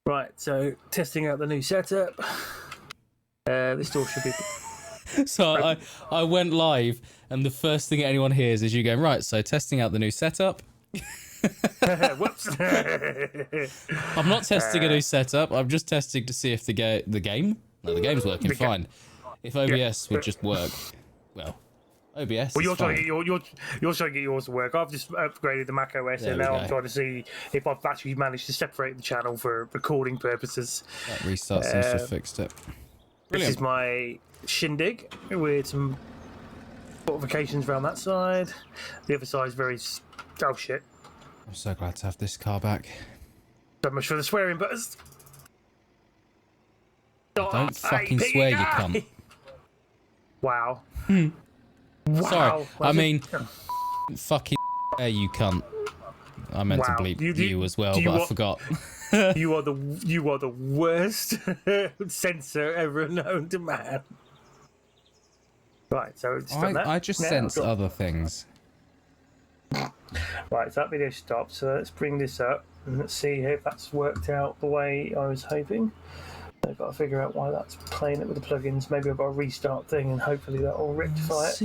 Right, so testing out the new setup. This door should be... So I went live, and the first thing anyone hears is you going, right, so testing out the new setup. Whoops. I'm not testing a new setup, I'm just testing to see if the game? No, the game's working fine. If OBS would just work. Well, OBS Well, you're is trying fine. to get you're trying to get yours to work. I've just upgraded the Mac OS, and now I'm trying to see if I've actually managed to separate the channel for recording purposes. That restart seems to have fixed it. Brilliant. This is my shindig with some fortifications around that side. The other side is very... Oh, shit. I'm so glad to have this car back. So much for the swearing, but... Don't fucking swear, you cunt. Wow. Wow. Sorry, I mean, fucking you cunt. I meant to bleep you as well, but I forgot. You are the worst censor ever known to man. Right, so it's done that. I just sense other things. Right, so that video stopped. So let's bring this up and let's see if that's worked out the way I was hoping. I've got to figure out why that's playing it with the plugins. Maybe I've got a restart thing, and hopefully that will rectify it.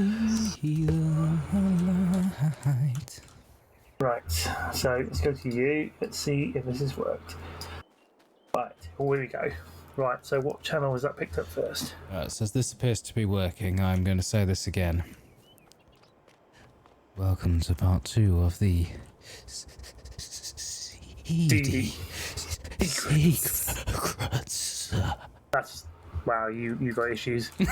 Right, so let's go to you. Let's see if this has worked. Right, here we go. Right, so what channel was that picked up first? It says this appears to be working. I'm going to say this again. Welcome to part 2 of the CD. Secrets. That's... Wow, you got issues. I've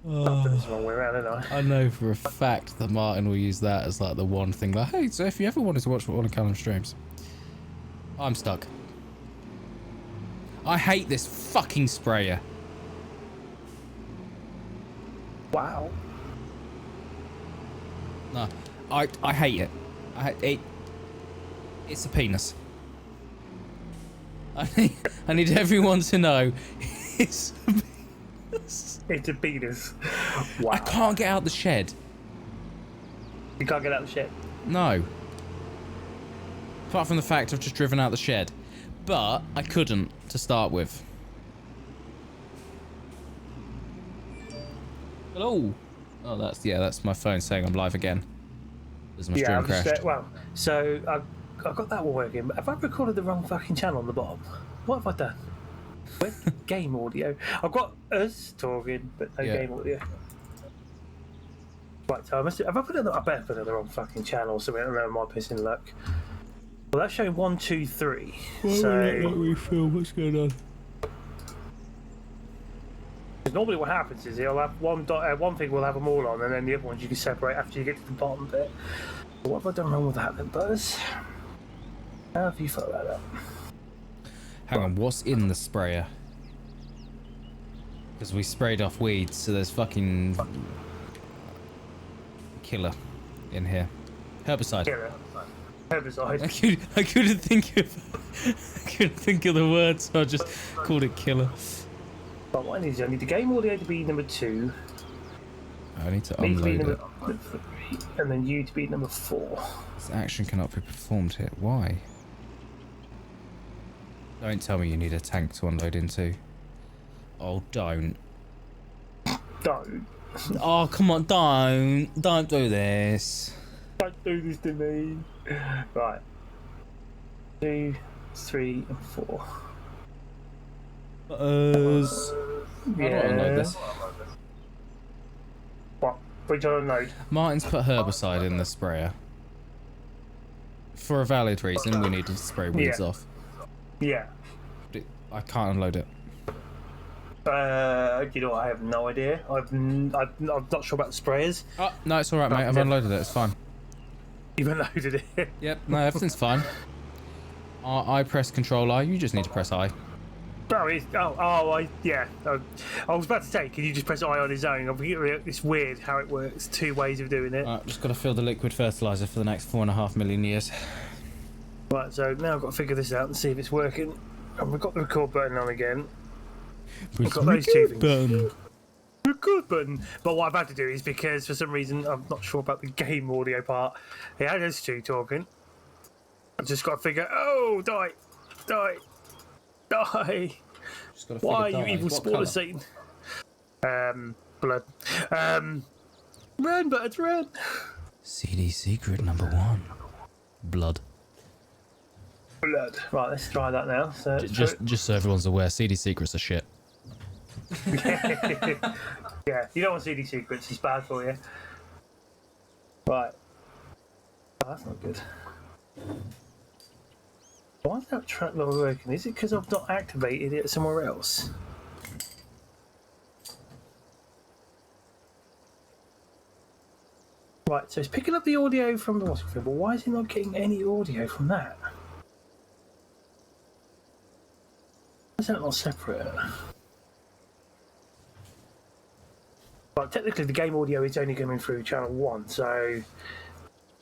done this the wrong way around, haven't I? I know for a fact that Martin will use that as like the one thing, like, hey, so if you ever wanted to watch one of Callum's streams. I'm stuck. I hate this fucking sprayer. Wow. No, I hate it. It's a penis. I need everyone to know it's a penis. It's a penis. Wow. I can't get out the shed. You can't get out of the shed? No. Apart from the fact I've just driven out the shed. But I couldn't to start with. Hello. Oh, that's my phone saying I'm live again. As my stream crashed. Well, so I've got that one working. But have I recorded the wrong fucking channel on the bottom? What have I done? Where's game audio? I've got us talking, but no game audio. Right, so have I put it? I better put it on the wrong fucking channel, so we don't know my pissing luck. Well, that's showing 1, 2, 3. What's going on? Normally, what happens is you'll have one thing will have them all on, and then the other ones you can separate after you get to the bottom bit. But what have I done wrong with that then, Buzz? How have you fucked that up? Hang on, what's in the sprayer? Because we sprayed off weeds, so there's fucking killer in here. Herbicide. Killer. Herbicide. I couldn't think of the words, so I just called it killer. But what I need the game audio to be number 2. I need to unload it. Number 3, and then you to be number 4. This action cannot be performed here. Why? Don't tell me you need a tank to unload into. Oh, don't. Don't. Oh, come on, don't do this. Don't do this to me. Right. 2, 3, and 4. How do I unload this? What? Which I unload? Martin's put herbicide in the sprayer. For a valid reason, we needed to spray weeds off. Yeah. I can't unload it. You know, I have no idea. I'm not sure about the sprayers. Oh, no, it's alright, mate. I've unloaded it. It's fine. You've unloaded it? Yep, no, everything's fine. I press Control I. You just need to press I. Yeah. I was about to say, can you just press I on his own? It's weird how it works. 2 ways of doing it. Just got to fill the liquid fertilizer for the next 4.5 million years. Right, so now I've got to figure this out and see if it's working. And we've got the record button on again. We've got those 2 things. Record button. But what I've had to do is because for some reason I'm not sure about the game audio part. Yeah, there's two talking. I've just got to figure. Oh, die. Just gotta Why, figure you evil what spoiler colour? Satan? Blood. Run, birds, run. CD secret number 1. Blood. Blood. Right, let's try that now. So Just so everyone's aware, CD secrets are shit. yeah, you don't want CD secrets. It's bad for you. Right. Oh, that's not good. Why is that track not working? Is it because I've not activated it somewhere else? Right, so it's picking up the audio from the what's it called, but why is it not getting any audio from that? Why is that not separate? Well, technically the game audio is only coming through channel 1, so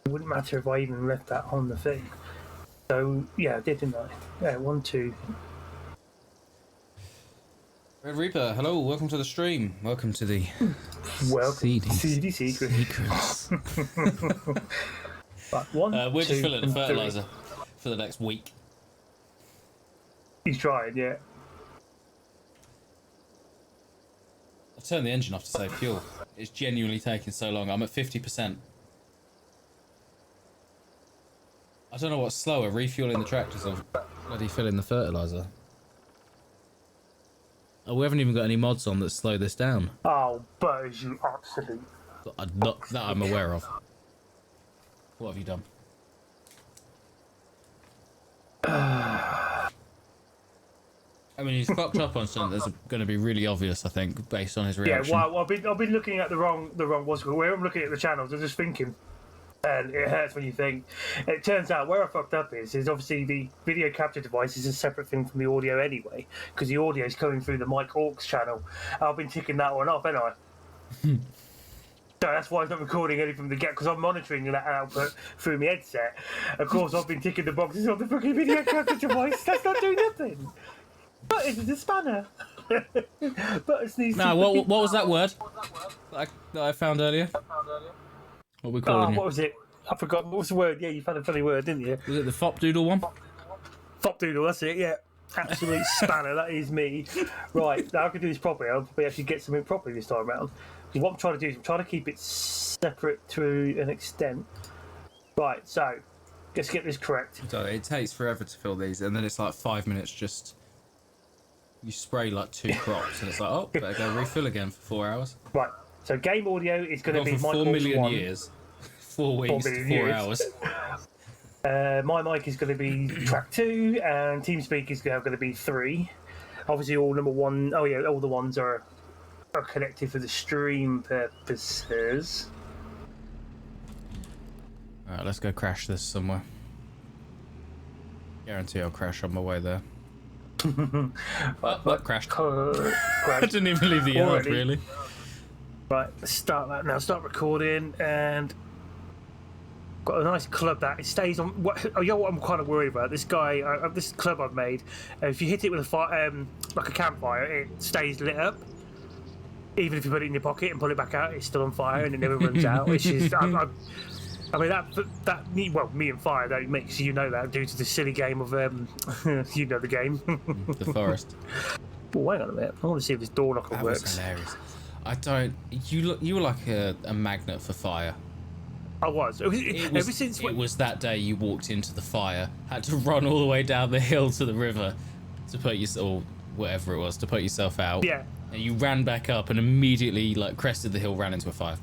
it wouldn't matter if I even left that on the thing. So, yeah, I did, didn't I? Yeah, 1, 2. Red Reaper, hello, welcome to the stream. Welcome to the CD secrets. Right, 1, We're 2, just filling the and fertiliser for the next week. 3. He's trying, yeah. I've turned the engine off to save fuel. It's genuinely taking so long. I'm at 50%. I don't know what's slower, refueling the tractors or bloody filling the fertiliser. Oh, we haven't even got any mods on that slow this down. Oh, Buzz, you absolute. Not that I'm aware of. What have you done? I mean, he's fucked up on something that's going to be really obvious, I think, based on his reaction. Yeah, well, I've been looking at the wrong what's it called? Where I'm looking at the channels, I'm just thinking, and it hurts when you think. It turns out where I fucked up is obviously the video capture device is a separate thing from the audio anyway, because the audio is coming through the mic aux channel. I've been ticking that one off, haven't I? So that's why it's not recording anything from the get, because I'm monitoring that output through my headset. Of course, I've been ticking the boxes on the fucking video capture device. That's not doing nothing. But it's a spanner. But it needs. No, what was that word that I found earlier? What we calling what was it? I forgot. What was the word? Yeah, you found a funny word, didn't you? Was it the fop doodle one? Fop doodle, that's it, yeah. Absolute spanner, that is me. Right, now I can do this properly. I'll probably actually get something properly this time around. Because what I'm trying to do is I'm trying to keep it separate to an extent. Right, so let's get this correct. So it takes forever to fill these, and then it's like 5 minutes just. You spray like 2 crops, and it's like, oh, better go refill again for 4 hours. Right, so game audio is going to be for my 4 million 1. years. 4 weeks to 4 hours. My mic is going to be track 2, and TeamSpeak is going to be 3. Obviously, all number 1. Oh yeah, all the ones are connected for the stream purposes. All right, let's go crash this somewhere. Guarantee I'll crash on my way there. What crashed? I didn't even leave the yard, really. Right, let's start that now. Start recording, and got a nice club that it stays on. What I'm kind of worried about? This guy, this club I've made. If you hit it with a fire, like a campfire, it stays lit up. Even if you put it in your pocket and pull it back out, it's still on fire and it never runs out. Which is, I mean, that me and fire, that makes you know that due to the silly game of you know the game. The forest. Well, wait on a minute. I want to see if this door knocker That works. was hilarious. I don't. You were like a magnet for fire. I was. It was that day you walked into the fire, had to run all the way down the hill to the river to put or whatever it was, to put yourself out. Yeah. And you ran back up and immediately like crested the hill, ran into a fire.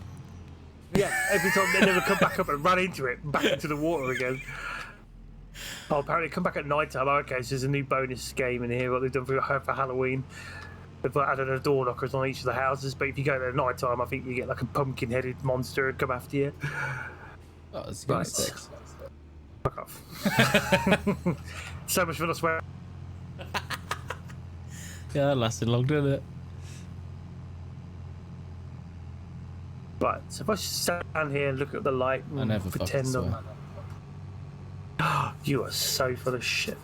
Yeah, every time they never come back up and run into it, back into the water again. Oh, apparently come back at night time. Okay, so there's a new bonus game in here, what they've done for Halloween. They've added a door knockers on each of the houses, but if you go there at night time, I think you get like a pumpkin-headed monster and come after you. Oh, it's Right. six. Fuck off. So much for the swear. Yeah, that lasted long, didn't it? Right, so if I stand here and look at the light and I never pretend fucking I'm... You are so full of shit.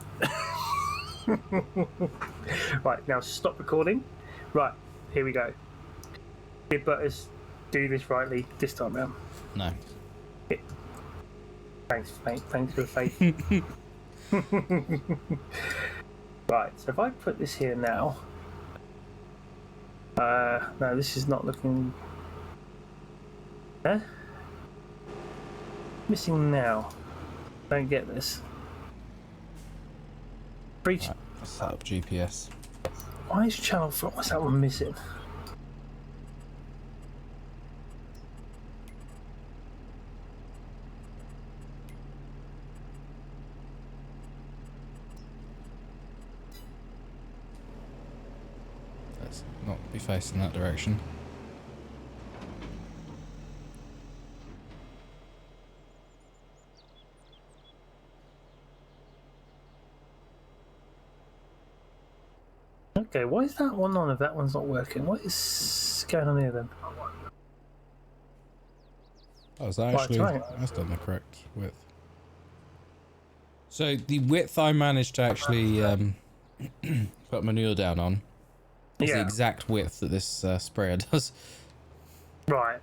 Right, now stop recording. Right, here we go. Did Butters do this rightly this time round? No. Thanks, mate. Thanks for the faith. Right, so if I put this here now... no, this is not looking... Missing now. Don't get this. Breach... Right, let's set up GPS. Why is channel 4? What's that one missing? Let's not be facing that direction. Okay, why is that one on if that one's not working? What is going on here then? Oh, is that actually... That's done the correct width. So the width I managed to actually put manure down on is the exact width that this sprayer does. Right.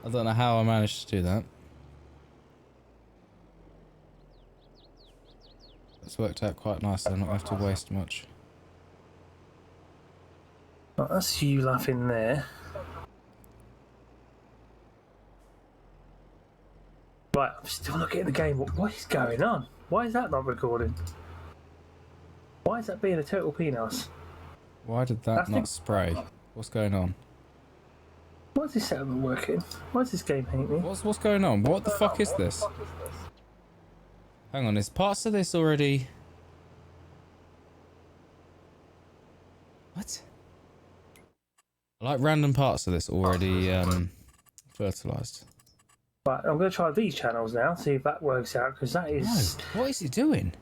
I don't know how I managed to do that. It's worked out quite nicely. I'm not going to have to waste much. Right, that's you laughing there. Right, I'm still not getting the game. What is going on? Why is that not recording? Why is that being a total penis? Why did that not spray? What's going on? Why is this setup not working? Why does this game hate me? What's going on? What the fuck is this? Hang on, is parts of this already... What? Like random parts of this already fertilized. Right, I'm going to try these channels now, see if that works out, because that is... No. What is he doing?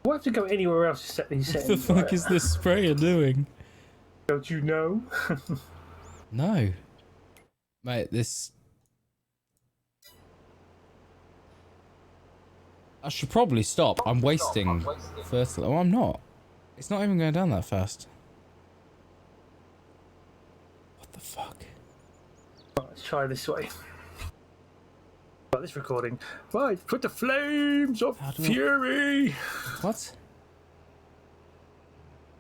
We'll have to go anywhere else to set these settings. What the fuck is this sprayer doing? Don't you know? No. Mate, this... I should probably stop. I'm wasting fertilizer. Oh, I'm not. It's not even going down that fast. What the fuck? Right, let's try this way. Right, this recording. Right, put the flames of fury! What?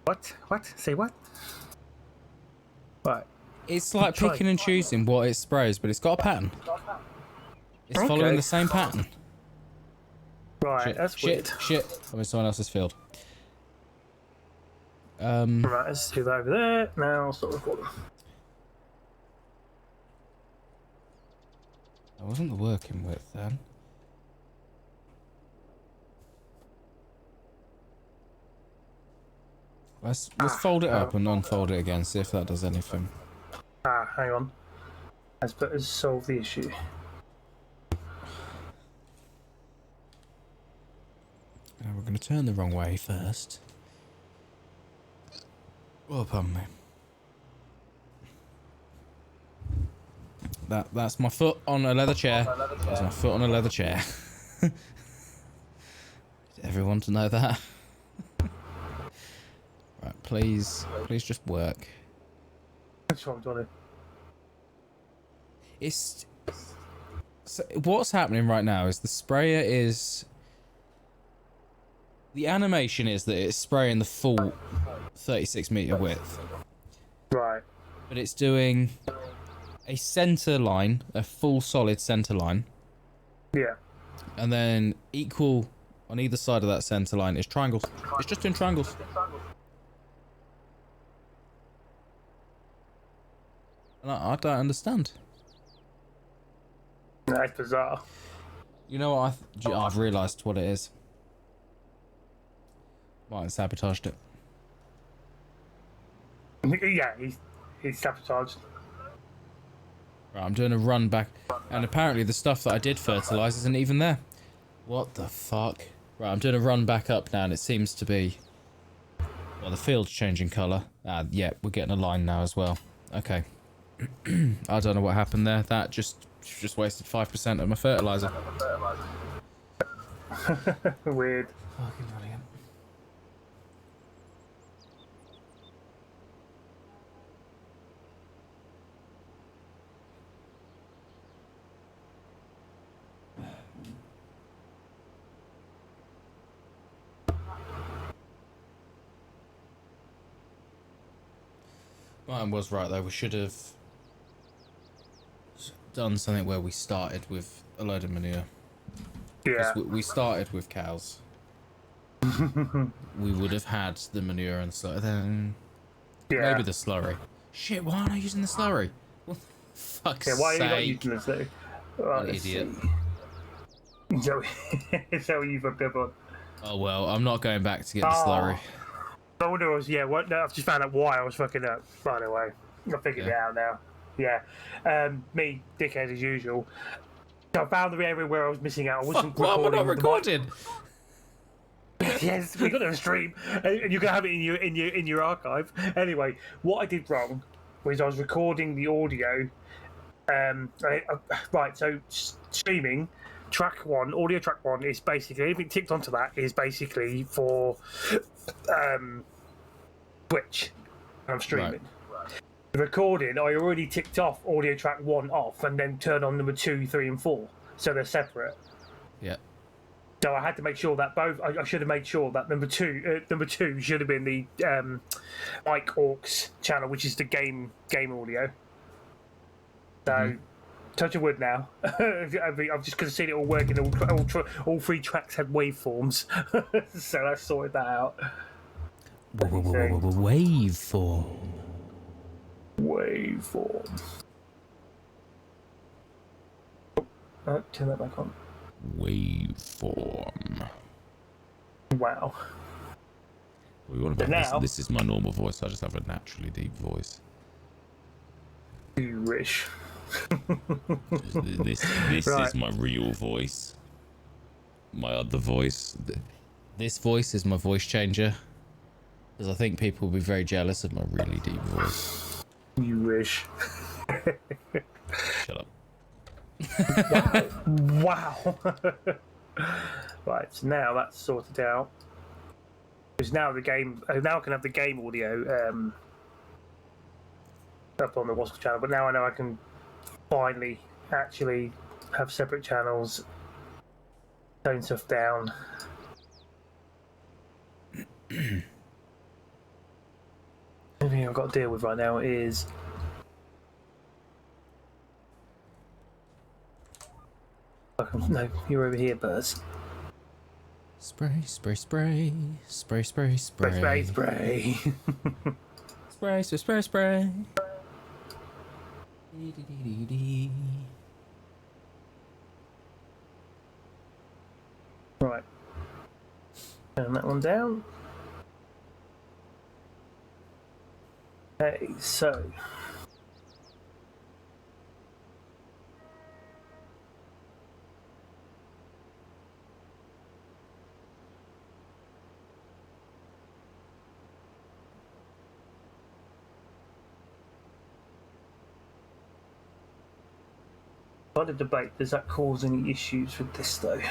What? What? Say what? Right. It's like picking and choosing what it sprays, but it's got a pattern. It's following the same pattern. Right, that's weird. Shit. I'm in someone else's field. Right, let's do that over there. Now I'll start recording. That wasn't the working width then. Let's fold it up and unfold it again, see if that does anything. Hang on. Let's put us solve the issue. Now we're going to turn the wrong way first. Oh, pardon me. That's my foot on a leather chair. That's my foot on a leather chair. Did everyone to know that? Right, please just work. That's what I'm doing. It's... So what's happening right now is the sprayer is... The animation is that it's spraying the full 36 meter width. Right. But it's doing a center line, a full solid center line. Yeah. And then equal on either side of that center line is triangles. It's just in triangles. And I don't understand. That's bizarre. You know what? I've realised what it is. Might have sabotaged it. Yeah, he's sabotaged. Right, I'm doing a run back, and apparently the stuff that I did fertilise isn't even there. What the fuck? Right, I'm doing a run back up now, and it seems to be... Well, the field's changing colour. Yeah, we're getting a line now as well. Okay. I don't know what happened there. That just wasted 5% of my fertiliser. Weird. Fucking brilliant. Mine was right though. We should have done something where we started with a load of manure. Yeah. We started with cows. We would have had the manure and so then maybe the slurry. Shit, why aren't I using the slurry? What the fuck's Yeah, why are you not sake? using this though? What Right, an let's idiot. see. So you fucked up on. Oh well, I'm not going back to get the slurry. I wonder was no, I've just found out why I was fucking up. By the way, I figured it out now. Yeah, me dickhead as usual. So I found the area where I was missing out. I wasn't Fuck, why am I not recording. recording? Yes, we got a stream, and you can have it in your archive. Anyway, what I did wrong was I was recording the audio. Right, so streaming track one, audio track one is basically anything ticked onto that is basically for Twitch. I'm streaming. Right. The recording, I already ticked off audio track one off, and then turned on number 2, 3, and 4, so they're separate. Yeah. So I had to make sure that both. I should have made sure that number two should have been the Mike Aux channel, which is the game audio. So, touch of wood now. I've just because seen it all working. All 3 tracks had waveforms, so I sorted that out. Waveform. Oh, turn that back on. Waveform. Wow. What about this is my normal voice. I just have a naturally deep voice. You wish. This Right. is my real voice. My other voice. This voice is my voice changer. Because I think people will be very jealous of my really deep voice. You wish. Shut up. Wow. Right, so now that's sorted out. Because now the game, now I can have the game audio up on the Wasp channel. But now I know I can finally actually have separate channels, tone stuff down. The thing I've got to deal with right now is no, you're over here, Buzz. Spray, spray, spray, spray, spray, spray, Spray, spray. spray, spray, spray, spray. Right. Turn that one down. Okay, so. By the debate, does that cause any issues with this though?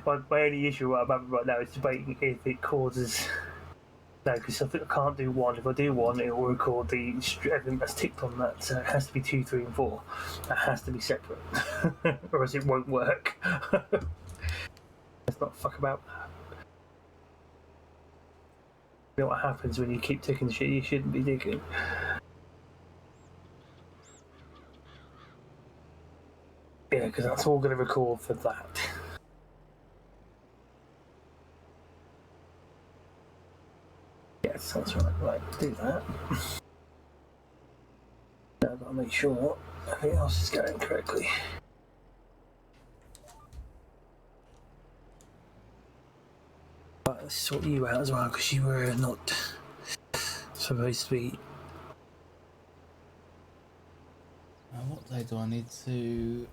My only issue I'm having right now is debating if it causes. No, because I think I can't do one. If I do one, it will record the everything that's ticked on that. So it has to be 2, 3, and 4. That has to be separate, or else it won't work. Let's not fuck about that. You know what happens when you keep ticking shit you shouldn't be digging. Yeah, because that's all going to record for that. Yes, that's right. Right, do that. Now I've got to make sure everything else is going correctly. Right, let's sort you out as well, because you were not supposed to be. Now, what day do I need to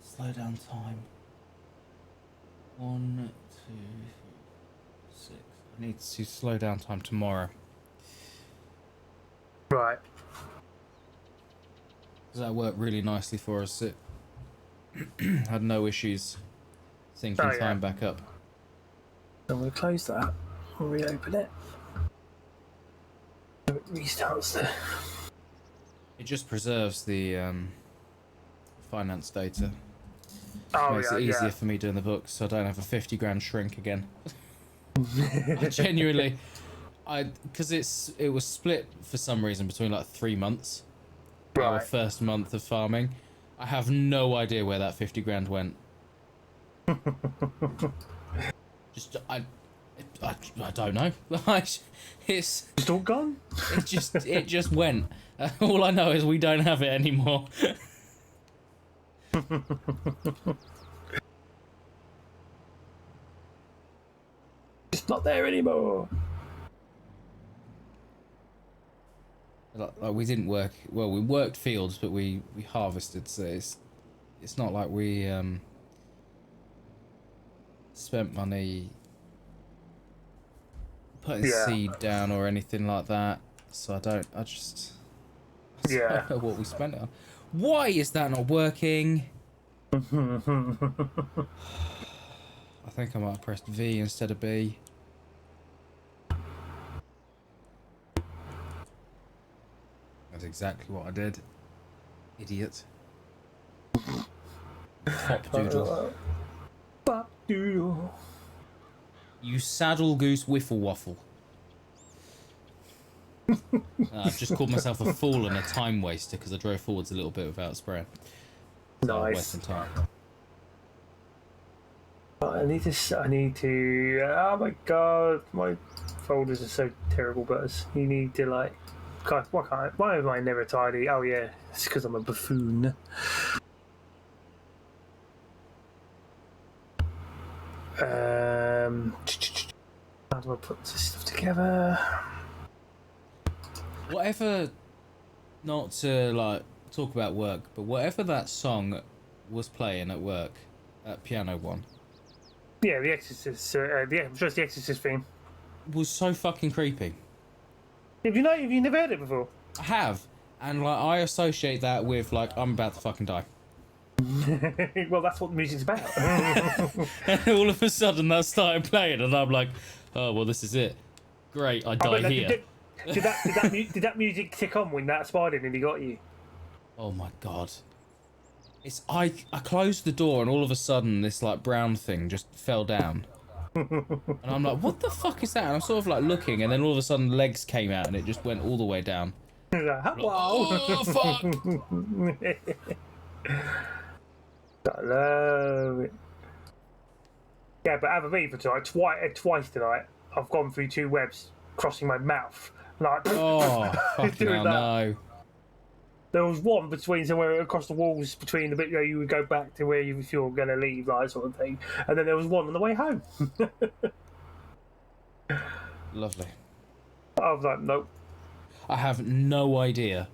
slow down time? 1, 2, 6. I need to slow down time tomorrow. Right. Does that work really nicely for us? It had no issues syncing time back up. So we'll close that. We'll reopen it. So it restarts the. It just preserves the finance data. Oh, Makes yeah, it easier yeah. for me doing the books, so I don't have a 50 grand shrink again. I genuinely, because it was split for some reason between like 3 months. Our Right. first month of farming. I have no idea where that 50 grand went. Just I don't know. It's Just all gone? it just went. All I know is we don't have it anymore. It's not there anymore. Like we didn't work well. We worked fields, but we harvested. So it's not like we spent money putting seed down or anything like that. So I just don't know what we spent it on. Why is that not working? I think I might have pressed V instead of B. That's exactly what I did. Idiot. Pop doodle. Pop doodle. You saddle goose wiffle waffle. I've just called myself a fool and a time waster because I drove forwards a little bit without spraying. So Nice. time. I need to. Oh my god, my folders are so terrible, Buzz. You need to like. Why am I never tidy? Oh yeah, it's because I'm a buffoon. How do I put this stuff together? Whatever, not to like talk about work, but whatever that song was playing at work, at Piano One. Yeah, The Exorcist. Just The Exorcist theme. Was so fucking creepy. Have you never heard it before? I have, and like I associate that with like I'm about to fucking die. Well, that's what the music's about. And all of a sudden that started playing, and I'm like, oh well, this is it. Great, I die here. Did that music tick on when that spider nearly got you? Oh my god. I closed the door and all of a sudden this like brown thing just fell down. And I'm like, what the fuck is that? And I'm sort of like looking, and then all of a sudden legs came out and it just went all the way down. Like, oh fuck! I love it. Yeah, but have a beat for tonight. Twice tonight, I've gone through 2 webs, crossing my mouth. Like, oh, fucking hell, no. There was one between somewhere across the walls between the bit where you would go back to where if you're going to leave, that sort of thing. And then there was one on the way home. Lovely. I was like, nope. I have no idea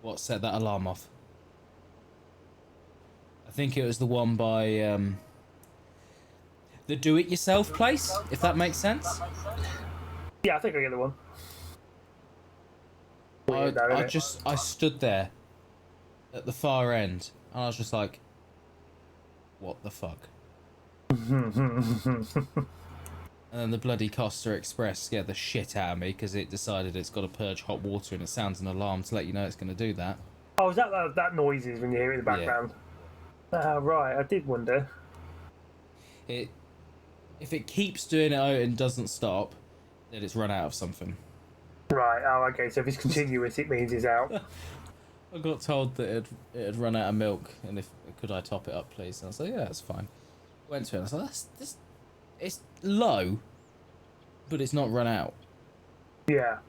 what set that alarm off. I think it was the one by the do-it-yourself place, if that makes sense. Yeah, I think I get the one. I stood there at the far end and I was just like, what the fuck? And then the bloody Costa Express scared the shit out of me because it decided it's got to purge hot water and it sounds an alarm to let you know it's going to do that. Oh, is that noises when you hear it in the background? Yeah. Right, I did wonder. If it keeps doing it and doesn't stop, then it's run out of something. Right, oh, okay, so if it's continuous, it means it's out. I got told that it had run out of milk, and could I top it up, please? And I was like, yeah, that's fine. Went to it, and I was like, it's low, but it's not run out. Yeah.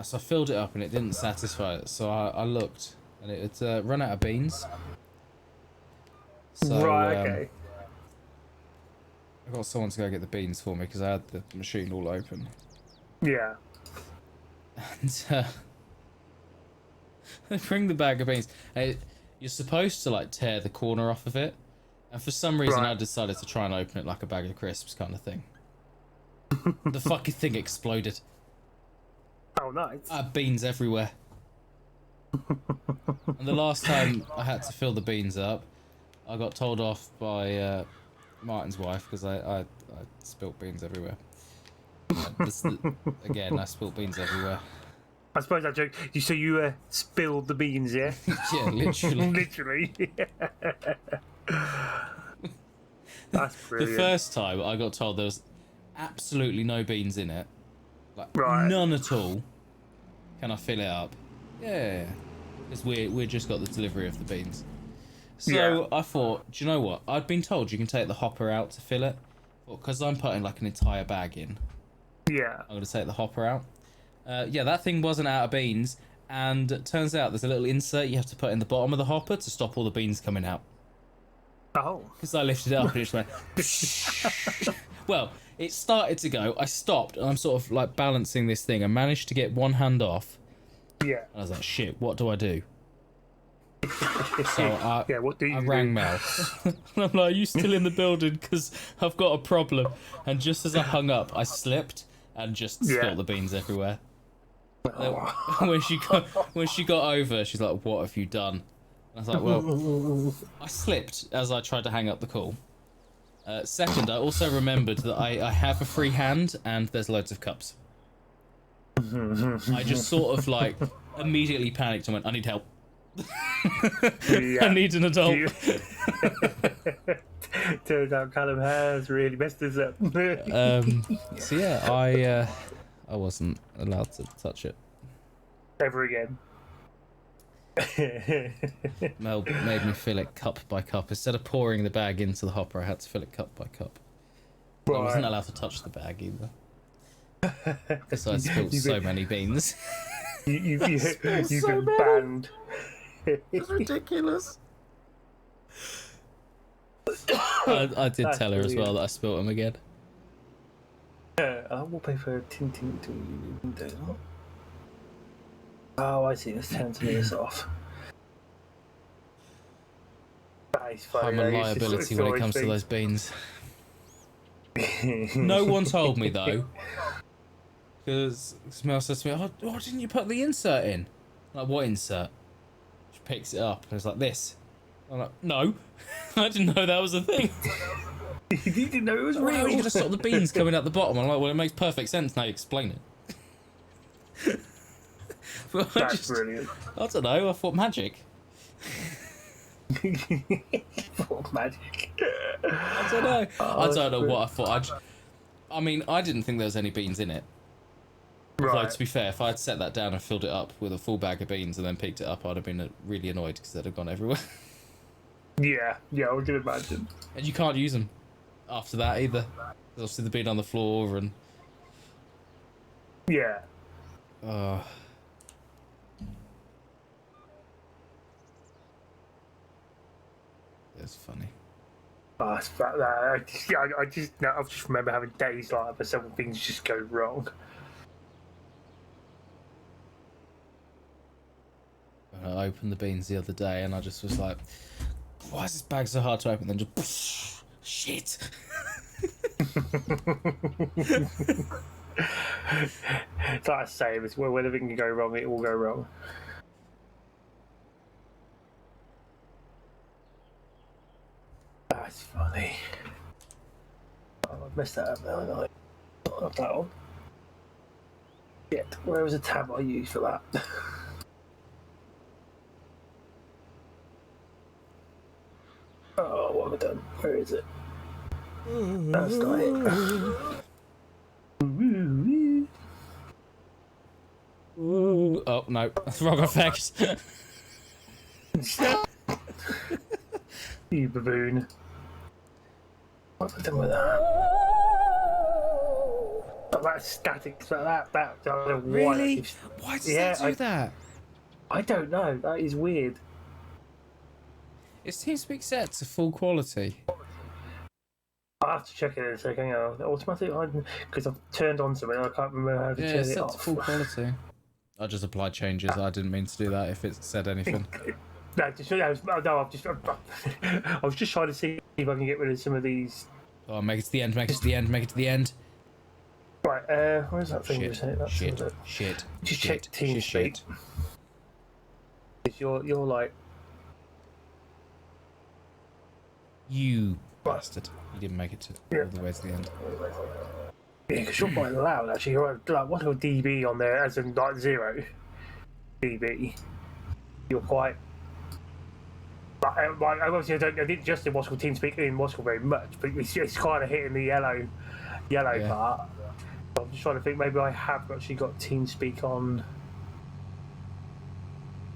So I filled it up, and it didn't satisfy it, so I looked, and it had run out of beans. So, right, okay. I got someone to go get the beans for me, because I had the machine all open. Yeah. And they bring the bag of beans. You're supposed to like tear the corner off of it, and for some reason I decided to try and open it like a bag of crisps kind of thing. The fucking thing exploded. Oh, nice. I had beans everywhere. And the last time I had to fill the beans up, I got told off by Martin's wife because I spilt beans everywhere. Again, I spilt beans everywhere. I suppose that joke. So you spilled the beans, yeah? Yeah, literally. Literally. That's brilliant. The first time I got told there was absolutely no beans in it, like none at all. Can I fill it up? Yeah, because we just got the delivery of the beans. So I thought, do you know what? I'd been told you can take the hopper out to fill it, because I'm putting like an entire bag in. Yeah. I'm gonna take the hopper out. Yeah, that thing wasn't out of beans, and it turns out there's a little insert you have to put in the bottom of the hopper to stop all the beans coming out. Oh. Because I lifted it up and it just went. Well, it started to go. I stopped and I'm sort of like balancing this thing. I managed to get one hand off. Yeah. And I was like, shit, what do I do? So I rang Mel. And I'm like, are you still in the building? Because I've got a problem. And just as I hung up, I slipped and just spilled the beans everywhere. When she got over, she's like, what have you done? I was like, well, I slipped as I tried to hang up the call. Second, I also remembered that I have a free hand and there's loads of cups. I just sort of like immediately panicked and went, I need help. I need an adult. Turns out Callum has really messed this up. So yeah, I wasn't allowed to touch it. Ever again. Mel made me fill it cup by cup. Instead of pouring the bag into the hopper, I had to fill it cup by cup. Right. I wasn't allowed to touch the bag either. Because I spilled so many beans. You've been banned. It's ridiculous. I did tell her as well that I spilled them again. I will pay for Tintin to. Oh, I see. Let's turn this off. That is funny. I'm a liability when it comes to those beans. No one told me though, because Mel says to me, "Oh, why didn't you put the insert in?" Like, what insert? She picks it up and it's like this. I'm like, no, I didn't know that was a thing. You didn't know it was real. How are you gonna stop the beans coming out the bottom? I'm like, well, it makes perfect sense now you explain it. But That's brilliant. I don't know. I thought magic. What magic? I don't know. I don't know what I thought. I mean, I didn't think there was any beans in it. Right. Although, to be fair, if I had set that down and filled it up with a full bag of beans and then picked it up, I'd have been really annoyed because they'd have gone everywhere. Yeah, I can imagine. And you can't use them after that either. There's obviously the bean on the floor and. Yeah. It's funny. I just remember having days like that where several things just go wrong. I opened the beans the other day and I just was like, why is this bag so hard to open? Then just shit. It's like I say, it's where anything can go wrong, it will go wrong. That's funny. Oh, I messed that up now, haven't I? Not that one. Shit, where was the tab I used for that? Oh, what have I done? Where is it? That's not it. Oh, no. That's wrong effect. You baboon. What have I done with that? Oh, that's static. So that I don't know why. Really? Why does that do that? I don't know. That is weird. It seems to be set to full quality. I'll have to check it in a second. Automatic, because I've turned on something. I can't remember how to turn it off. To full quality. I just applied changes. I didn't mean to do that if it said anything. I was just trying to see if I can get rid of some of these. Oh, make it to the end, make it to the end, make it to the end. Right, where's that thing? Shit. Just check team speak. You're like... You bastard. You didn't make it to all the way to the end. Yeah, because you're quite loud, actually. You're like 1 dB on there, as in like 0. dB, you're quite. Like obviously, I didn't just in what's called TeamSpeak in what's called very much, but it's kind of hitting the yellow part. So I'm just trying to think. Maybe I have actually got TeamSpeak on.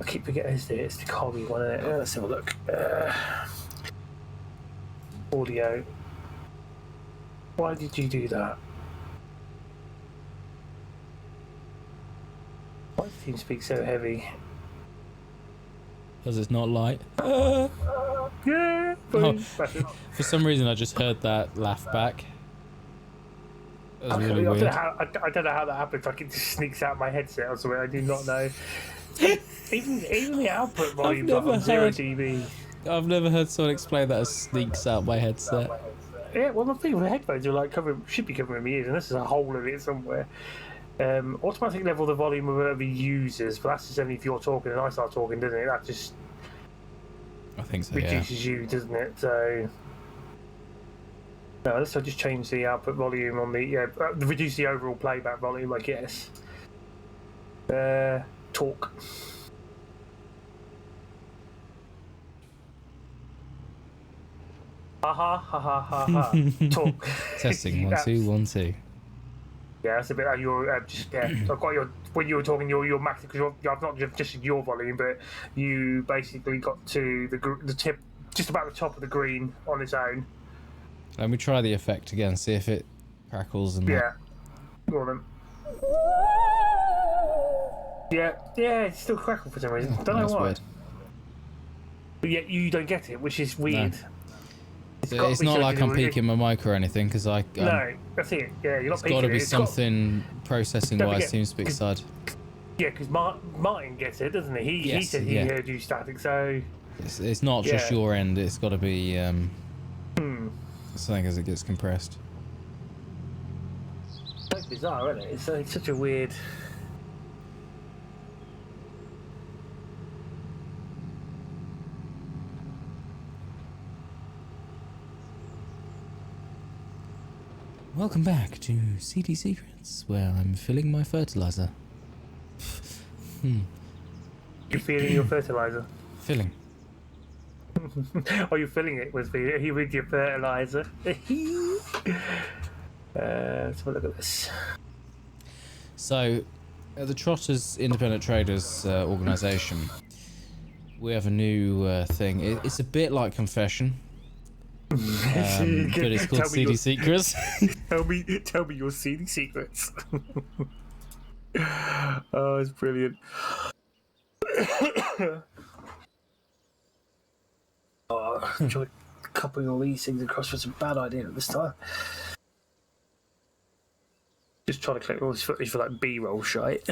I keep forgetting it's the Coggy one, isn't it? Let's have a look. Audio. Why did you do that? Why is TeamSpeak so heavy? Because it's not light. Yeah. Oh, for some reason, I just heard that laugh back. That was really weird. I don't know how that happens. Like it just sneaks out my headset or something. I do not know. even the output volume's on 0 dB. I've never heard someone explain that as sneaks out my headset. Yeah, well, the thing with the headphones are like should be covering my ears, and this is a hole in it somewhere. Automatic level the volume of whatever users, but that's just only if you're talking and I start talking, doesn't it? That just I think so. Reduces you, doesn't it? So no, let's just change the output volume on the reduce the overall playback volume, I guess. Talk. Ha. Talk. Testing 1 2 1 2. Yeah, that's a bit like your just I've got your when you were talking your max because I've not just your volume, but you basically got to the tip, just about the top of the green on its own. Let me try the effect again, see if it crackles and yeah. Go on then. Yeah, it's still crackle for some reason. Don't know why. Weird. But yet you don't get it, which is weird. No. It's not like I'm peaking my mic or anything, because no, that's it. Yeah, you're not peaking. It's got to be something processing-wise TeamSpeak side. Yeah, because Martin gets it, doesn't he? He said he heard you static, so it's not just your end. It's got to be something as it gets compressed. It's bizarre, isn't it? It's such a weird. Welcome back to CD Secrets, where I'm filling my fertilizer. You're feeling your fertilizer? Filling. Oh, you're filling it with your fertilizer. Let's have a look at this. So, at the Trotters Independent Traders organisation, we have a new thing. It's a bit like Confession. But it's called CD Secrets. Tell me your CD secrets. Oh, it's brilliant. I'm trying to couple all these things across was a bad idea at this time. Just trying to collect all this footage for like B-roll shite.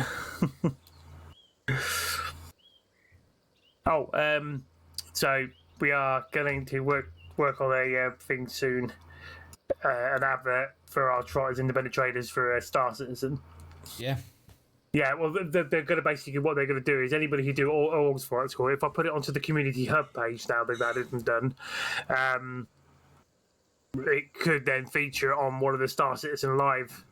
So we are going to work on a thing soon, an advert for our Trotters Independent Traders for Star Citizen. Yeah, well, they're going to basically, what they're going to do is anybody who do orgs for it's called, if I put it onto the community hub page now they've added and done, it could then feature on one of the Star Citizen live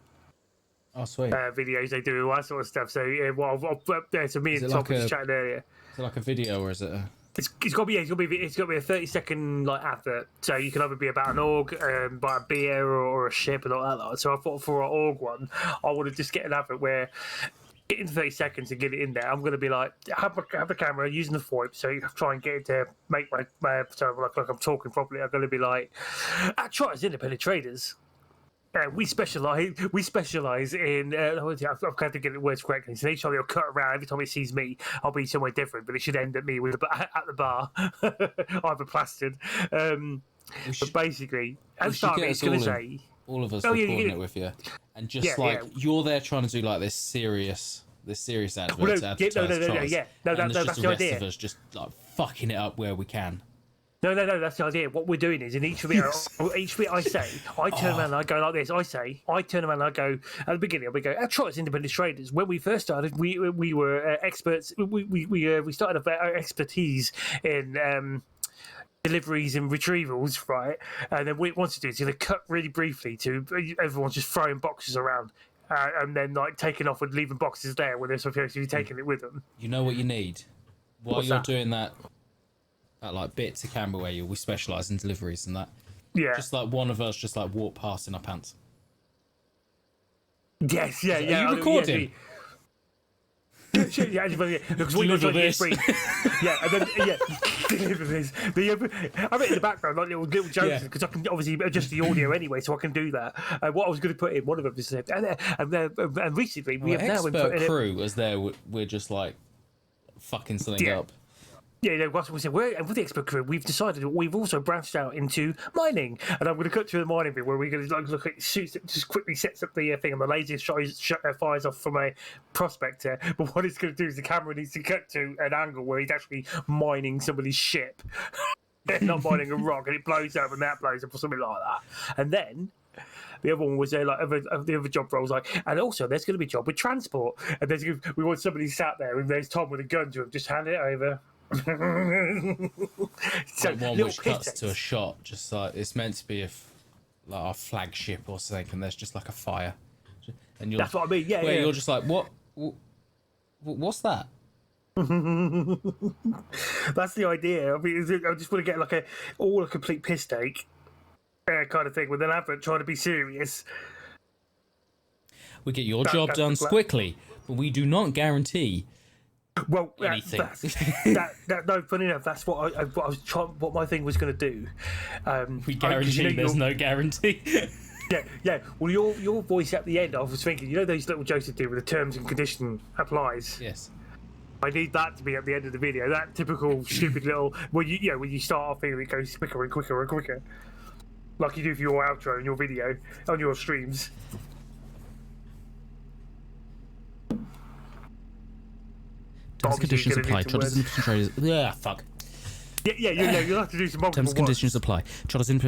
videos they do, all that sort of stuff. So yeah, well, I'll put up there to me and Tom was chatting earlier. Is it like a video or is it a... It's got to be a 30-second like advert. So you can either be about an org, buy a beer or a ship and all that lot. So I thought for our org one, I want to just get an advert where get in 30 seconds and get it in there. I'm going to be like, have the camera using the VoIP, so you try and get it to make my so like I'm talking properly. I'm going to be like, at Trotters Independent Traders. We specialise in. I've got to get the words correctly. So each time they'll cut around. Every time it sees me, I'll be somewhere different. But it should end at me at the bar, either plastered. But basically, at the start, it's going to say all of us recording it with you, and just you're there trying to do like this serious advert. No, that's the idea. Of us just like fucking it up where we can. No, that's the idea. What we're doing is in each bit I say, I turn around and I go like this. I turn around and I go, at the beginning, we go, at Trotters Independent Traders, when we first started, we were experts. We started our expertise in deliveries and retrievals, right? And then what we want to do is going to cut really briefly to everyone's just throwing boxes around. and then like taking off and leaving boxes there when they're supposed to be taking it with them. You know what you need while What's you're that? doing that like bit to camera where we specialise in deliveries and that. Yeah. Just like one of us just like walk past in our pants. Yes. Yeah. Are Yeah. you recording? Yeah, because what you're Deliver trying to this. get free. Yeah, and then deliver this. I have it in the background, like little jokes, because I can obviously adjust the audio anyway, so I can do that. What I was going to put in one of them is, and recently we have now been expert putting crew as there we're just like fucking something up. Yeah, what we said, and with the expert crew, we've decided that we've also branched out into mining, and I'm going to cut through the mining bit where we're going to like look at shoots that just quickly sets up the thing, and the laser fires off from a prospector. But what it's going to do is the camera needs to cut to an angle where he's actually mining somebody's ship, not mining a rock, and it blows up, and that blows up, or something like that. And then the other one was there, like the other job roles, like, and also there's going to be a job with transport, and we want somebody sat there, and there's Tom with a gun to him, just hand it over. So like one which cuts to a shot, just like it's meant to be like our flagship or something, and there's just like a fire, and that's what I mean. Yeah, you're just like, what's that? That's the idea. I mean, I just want to get like a complete piss take kind of thing with an advert trying to be serious. We get your job done quickly, but we do not guarantee. Well, anything. No, funny enough, that's what I was trying. What my thing was going to do. We guarantee there's no guarantee. Yeah. Well, your voice at the end, I was thinking, those little jokes you do with the terms and condition applies. Yes. I need that to be at the end of the video. That typical stupid little when you start off here, it goes quicker and quicker and quicker, like you do for your outro in your video on your streams. Terms and conditions apply. Trotters and traders. Yeah, fuck. Yeah. You'll have to do some multiple terms and conditions apply. Trotters and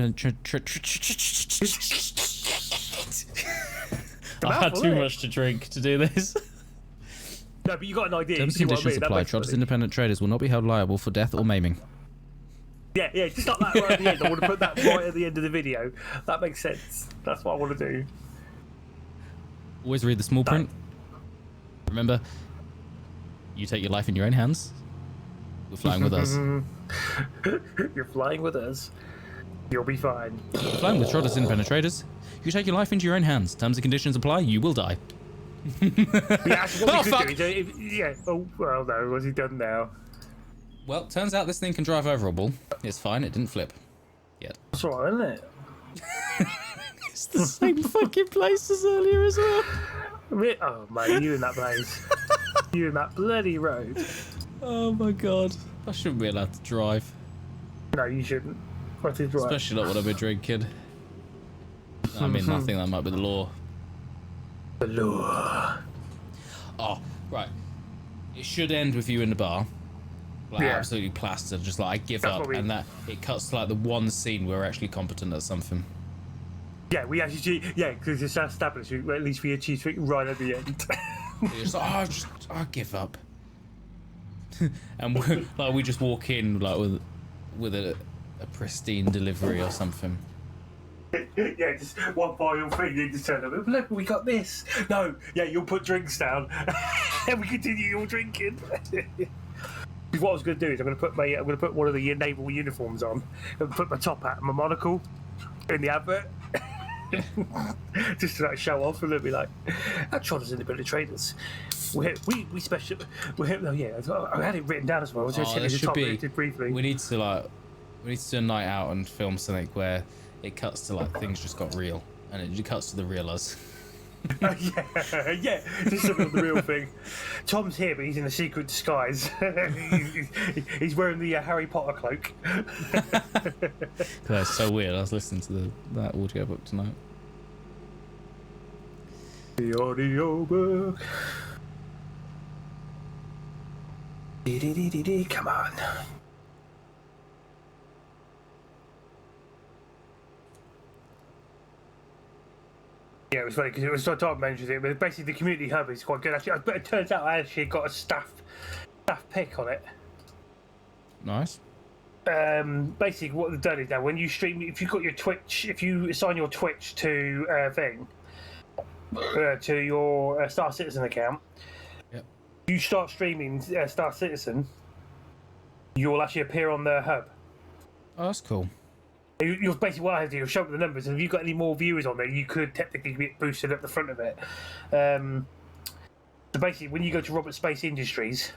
I had too much to drink to do this. No, but you got an idea. Terms and conditions apply. Trotters independent traders will not be held liable for death or maiming. Yeah, just like that right at the end. I want to put that right at the end of the video. That makes sense. That's what I want to do. Always read the small print. Remember, you take your life in your own hands. We're flying with us. You're flying with us. You'll be fine. Flying with Trotters independent traders. You take your life into your own hands. Terms and conditions apply. You will die. Yeah, what fuck! Oh, well, no. What's he done now? Well, turns out this thing can drive over a ball. It's fine. It didn't flip. Yet. That's all right, isn't it? It's the same fucking place as earlier as well. Oh, mate, you in that place. You in that bloody road. Oh, my God. I shouldn't be allowed to drive. No, you shouldn't. What is right? Especially not when I've been drinking. I mean, I think that might be the law. The law. Oh, right. It should end with you in the bar. Like, absolutely plastered. Just like, I give up. And that it cuts to like the one scene where we're actually competent at something. Yeah, we actually, because it's established. At least we achieved it right at the end. You're just like, I'll give up. And we just walk in like with a pristine delivery or something. Yeah, just one final thing. You just turn up. Look, we got this. No, you'll put drinks down, and we continue your drinking. What I was going to do is I'm going to put one of the naval uniforms on and put my top hat and my monocle in the advert. Just to like show off, and they'll be like, "That Trotters independent traders. We special. I had it written down as well. Briefly. We need to do a night out and film something where it cuts to like things just got real, and it cuts to the real us. Just something of the real thing. Tom's here, but he's in a secret disguise. he's wearing the Harry Potter cloak. That's so weird. I was listening to that audio book tonight. The audio book. Come on. Yeah, it was funny because it was Tom mentioned it, but basically the community hub is quite good. Actually, but it turns out I actually got a staff pick on it. Nice. Basically, what they've done is now when you stream, if you've got your Twitch, if you assign your Twitch to thing, to your Star Citizen account. Yep. You start streaming Star Citizen, you'll actually appear on the hub. Oh, that's cool. You'll basically what I have to do is show up the numbers, and if you've got any more viewers on there, you could technically get boosted at the front of it. So basically, when you go to Robert Space Industries,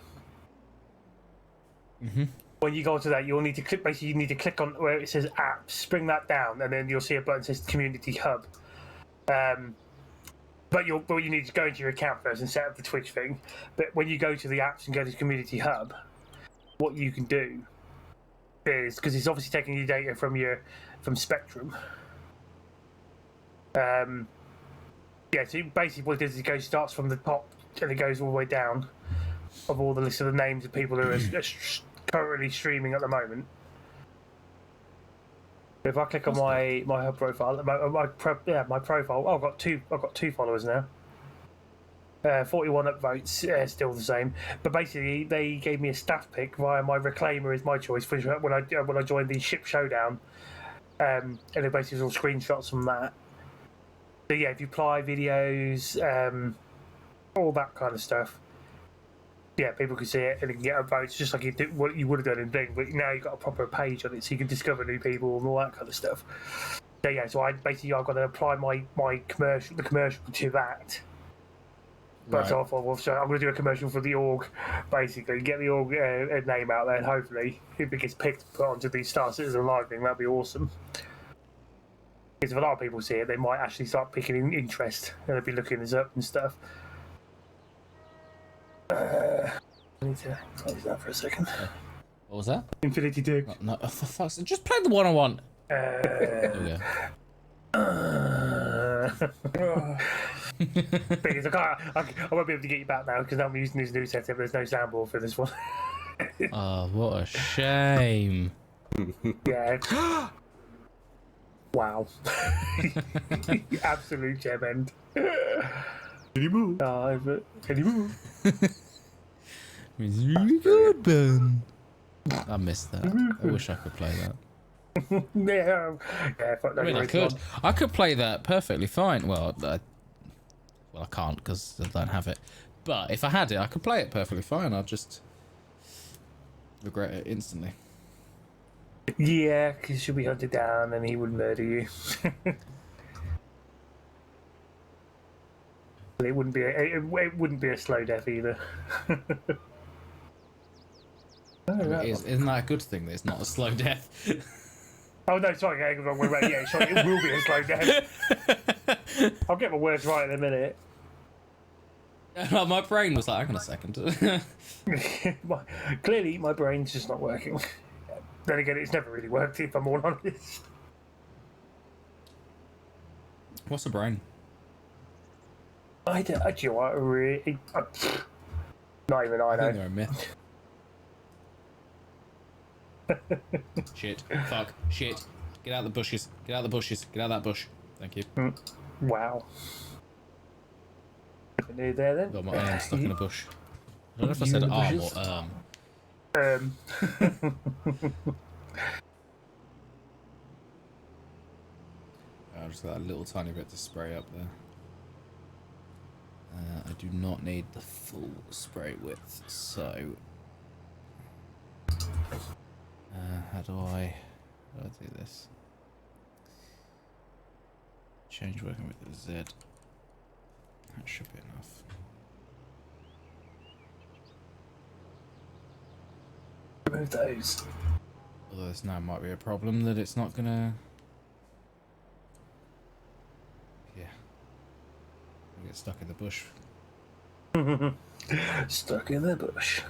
when you go onto that, you'll need to click. Basically, you need to click on where it says apps, bring that down, and then you'll see a button that says Community Hub. But you need to go into your account first and set up the Twitch thing. But when you go to the apps and go to Community Hub, what you can do is, because it's obviously taking your data from Spectrum. So basically what it does is it starts from the top and it goes all the way down of all the list of the names of people who are currently streaming at the moment. If I click on my hub profile, my profile, I've got two followers now. 41 upvotes, still the same. But basically, they gave me a staff pick via my Reclaimer is my choice when I joined the Ship Showdown, and it basically was all screenshots from that. So yeah, if you apply videos, all that kind of stuff, yeah, people can see it and they can get upvotes just like what you would have done in Bing. But now you've got a proper page on it, so you can discover new people and all that kind of stuff. So yeah, so I've got to apply the commercial to that. But Right. so I'm going to do a commercial for the org, basically, get the org name out there, and hopefully, if it gets picked, put onto the Star Citizen Live thing, that'd be awesome. Because if a lot of people see it, they might actually start picking interest, and they'll be looking this up and stuff. I need to close that for a second. What was that? Infinity Dig. No, for fuck's sake, just play the one I want. There we go. Because I won't be able to get you back now because I'm using this new setup. There's no soundboard for this one. Oh, what a shame. Yeah. Wow. Absolute gem end. Can you move? Can you move? It's really good, Ben. I missed that. I wish I could play that. Yeah, I mean, I could play that perfectly fine. Well, I can't because I don't have it. But if I had it, I could play it perfectly fine. I'd just regret it instantly. Yeah, because you'll be hunted down and he would murder you. It wouldn't be a slow death either. Isn't that a good thing that it's not a slow death? Oh no, sorry, I got the wrong way around. Yeah, sorry, it will be a slow death. I'll get my words right in a minute. My brain was like, hang on a second. Clearly, my brain's just not working. Then again, it's never really worked, if I'm all honest. What's a brain? I don't. You know what? Really, not even I I think know. they're a myth. Shit. Fuck. Shit. Get out the bushes. Get out the bushes. Get out that bush. Thank you. Wow. Near there then. Got my arm stuck in a bush. I don't know if I said arm or I just got that little tiny bit to spray up there. I do not need the full spray width, so how do I do this? Change working with the Z. That should be enough. Remove those. Although this now might be a problem that it's not gonna. Yeah. I'll get stuck in the bush. Stuck in the bush.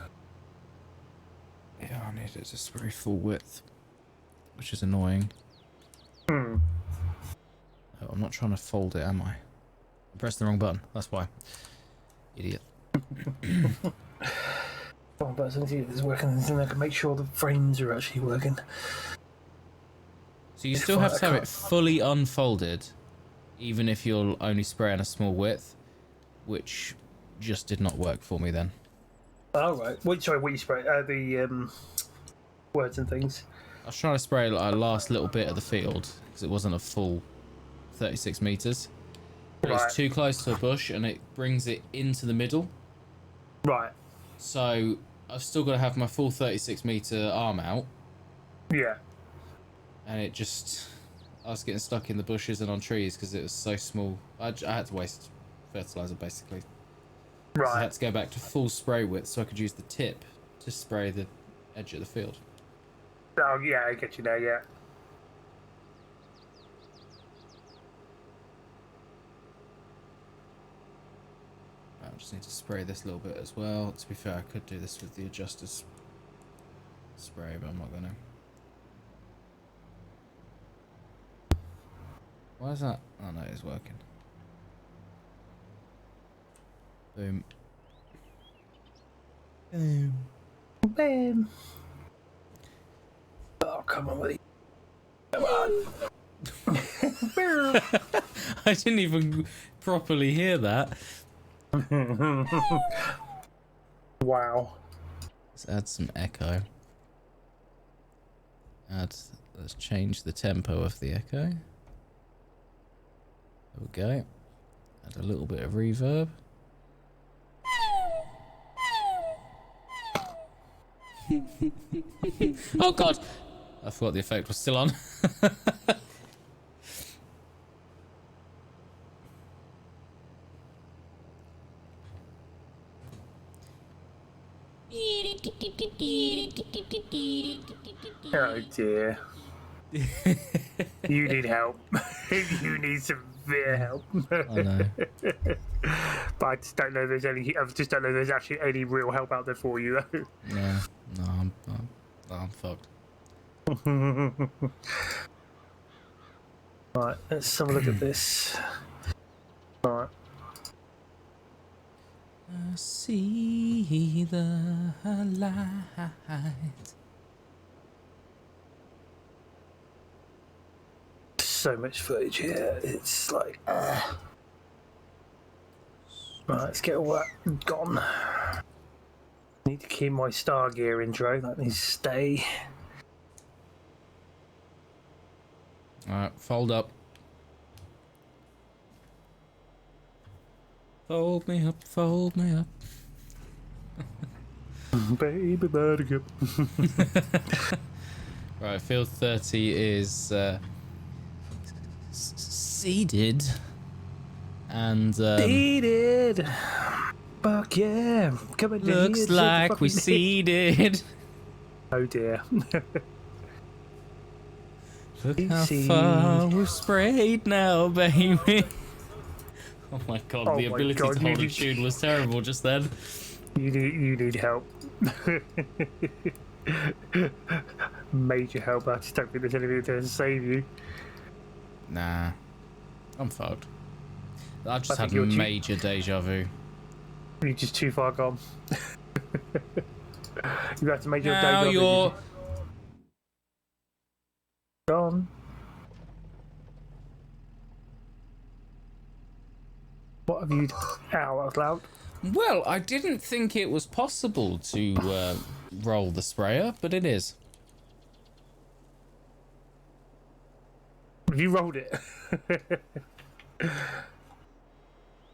Yeah, I need it to spray full width, which is annoying. Oh, I'm not trying to fold it, am I? I pressed the wrong button. That's why. Idiot. Oh, but as long as it's working, then I can make sure the frames are actually working. So you still have to have it fully unfolded, even if you're only spraying a small width, which just did not work for me then. Oh, right. Wait, sorry, what you spray? The words and things. I was trying to spray a last little bit of the field, because it wasn't a full 36 meters. but Right. it's too close to a bush and it brings it into the middle. Right. So I've still got to have my full 36-meter arm out, Yeah. and it just, I was getting stuck in the bushes and on trees because it was so small. I had to waste fertilizer basically. So I Right. had to go back to full spray width so I could use the tip to spray the edge of the field. Oh yeah, I get you now. Yeah. I just need to spray this little bit as well. To be fair, I could do this with the adjuster's spray, but I'm not gonna. Why is that? Oh no, it's working. Boom. Boom. Bam. Oh, come on, buddy. Come on. I didn't even properly hear that. Wow. Let's add some echo. Let's change the tempo of the echo. There we go. Add a little bit of reverb. Oh god! I thought the effect was still on. Oh dear. You need help. You need severe help. I know. But I just don't know there's any. I just don't know there's actually any real help out there for you though. Yeah. No, I'm fucked. Right, let's have a look at this. Right. I see the light. So much footage here. It's like. Right, let's get all that gone. Need to keep my star gear intro. That needs to stay. Alright, fold up. Fold me up, fold me up. Baby buttercup. Right, field 30 is seeded. And Seeded. Fuck yeah. Coming down looks here, like we seeded. Oh dear. Look how far we've sprayed now, baby. Oh my god, Oh the my ability God, to hold a tune was terrible just then. You need help. Major help. I just don't think there's anything there to save you. Nah, I'm fucked. I just I had think you're major deja vu. You're just too far gone. You have to make your Now day you're gone. What have you? Ow, that was loud. well. I didn't think it was possible to roll the sprayer, but it is. Have you rolled it?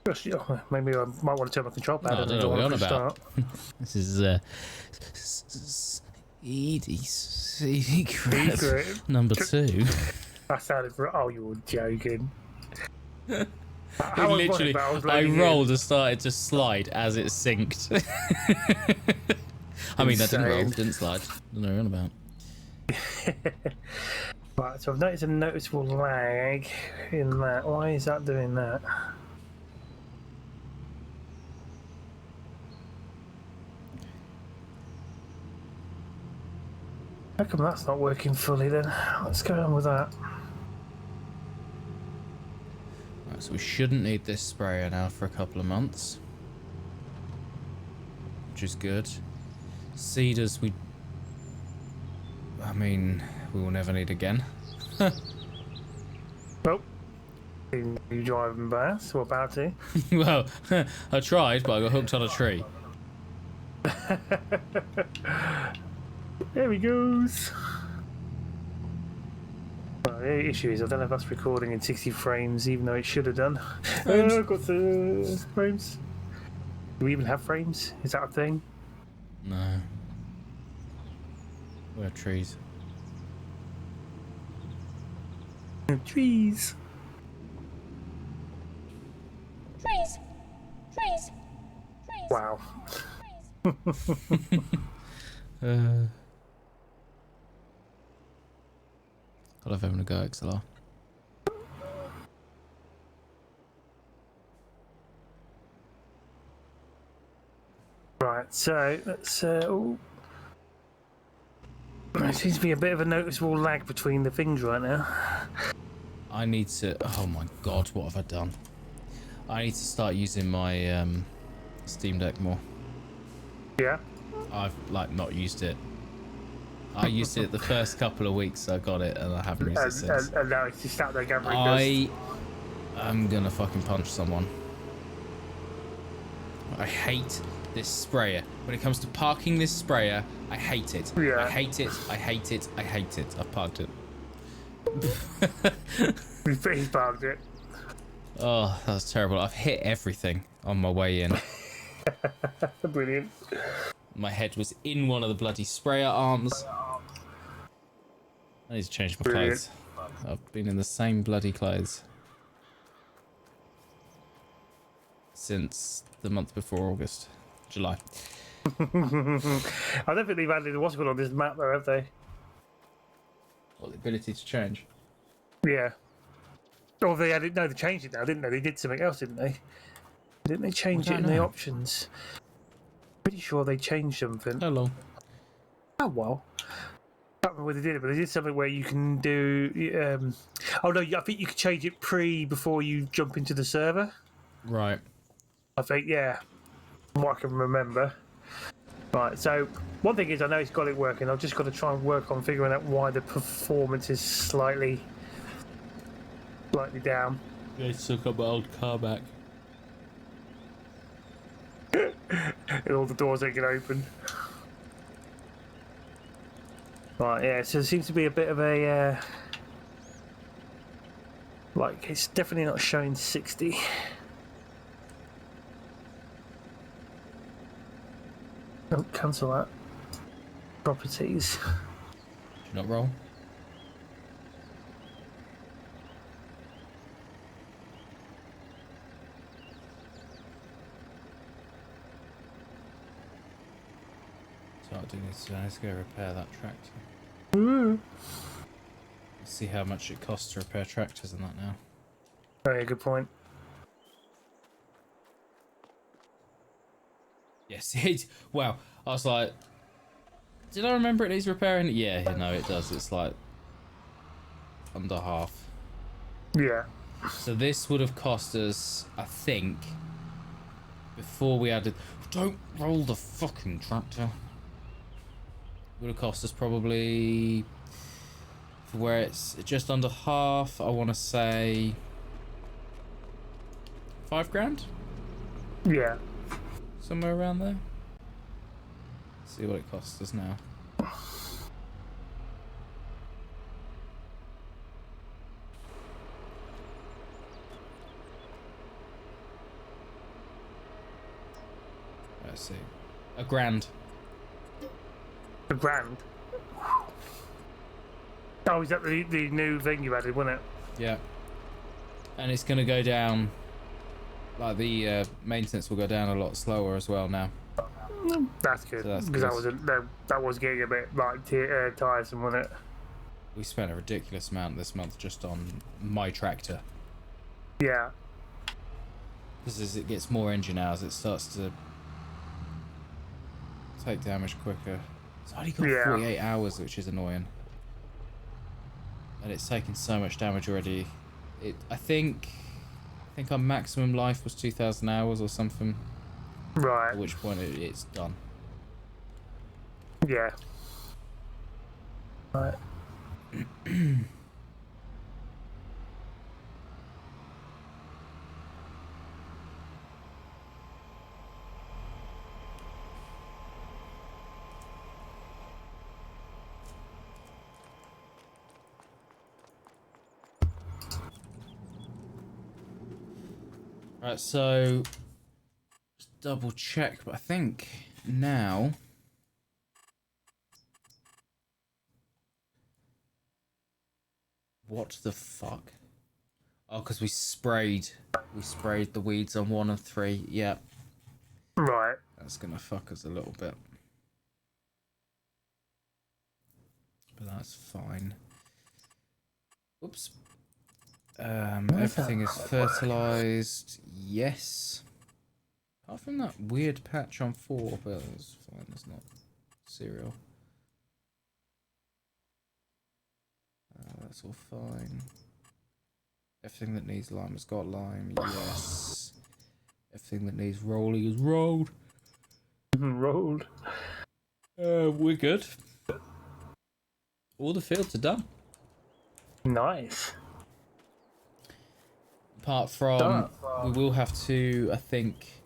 Gosh, yeah, maybe I might want to turn my control pad No, I and don't know what you're on about. start. This is CD crap Secret. number 2. That sounded. Oh, you were joking. It How literally, ironic, I loading rolled and started to slide as it synced. I mean, that didn't roll, Insane. didn't slide. I don't know what you're on about. Right, so I've noticed a noticeable lag in that. Why is that doing that? How come that's not working fully then? What's going on with that? Right, so we shouldn't need this sprayer now for a couple of months. Which is good. Cedars I mean, we will never need again. Oh, you driving past? What about to? Well, I tried, but I got hooked on a tree. There he goes. the issue is I don't know if that's recording in 60 frames, even though it should have done. Frames. I've got the frames. Do we even have frames? Is that a thing? No. We're trees. Trees. Trees. Trees. Trees. Wow. I love having a go, XLR. Right, so let's. Ooh. There seems to be a bit of a noticeable lag between the things right now. I need to. Oh my god, what have I done? I need to start using my Steam Deck more. Yeah. I've like not used it. I used it the first couple of weeks I got it, and I haven't used it since. And now it's just out there gathering I am gonna fucking punch someone. I hate this sprayer. When it comes to parking this sprayer, I hate it. Yeah. I hate it. I hate it. I hate it. I've parked it. He's parked it. Oh, that was terrible. I've hit everything on my way in. Brilliant. My head was in one of the bloody sprayer arms. I need to change my Brilliant. clothes. I've been in the same bloody clothes since the month before August. July. I don't think they've added what's called on this map though, have they? What, the ability to change? Yeah. Or they added, no, they changed it now, didn't they? They did something else, didn't they? Didn't they change I it in don't the know. options? Pretty sure they changed something. How long? Oh, well. I can't remember what they did it, but they did something where you can do. Oh, no, I think you can change it before you jump into the server. Right. I think, yeah. From what I can remember. Right, so one thing is I know it's got it working. I've just got to try and work on figuring out why the performance is slightly down. I took up my old car back. And all the doors ain't gonna open. Right, yeah, so there seems to be a bit of a like it's definitely not showing 60. Oh, cancel that. Properties. Did you not roll? So I do need to let's go repair that tractor. Let's see how much it costs to repair tractors and that now. Very good point. Yes, it. Wow, I was like, did I remember it needs repairing? Yeah, no, it does. It's like under half. Yeah. So this would have cost us, I think, before we added. Don't roll the fucking tractor. Would have cost us probably, for where it's just under half, I want to say $5,000, Yeah. somewhere around there. Let's see what it costs us now. Let's see, $1,000. A grand. Oh, is that the new thing you added, wasn't it? Yeah. And it's going to go down, like the maintenance will go down a lot slower as well now. That's good. So that's Because good. that was getting a bit like tiresome, wasn't it? We spent a ridiculous amount this month just on my tractor. Yeah. Because as it gets more engine hours, it starts to take damage quicker. It's only got Yeah. 48 hours, which is annoying. And it's taken so much damage already. I think our maximum life was 2,000 hours or something. Right. At which point it's done. Yeah. Right. Right, so just double check, but I think now what the fuck? Oh, because we sprayed the weeds on 1 and 3. Yep. Right. That's gonna fuck us a little bit. But that's fine. Oops. Everything is fertilized. Yes. Apart from that weird patch on 4, but it's fine. It's not cereal. That's all fine. Everything that needs lime has got lime. Yes. Everything that needs rolling is rolled. Rolled. We're good. All the fields are done. Nice. Apart from, we will have to, I think,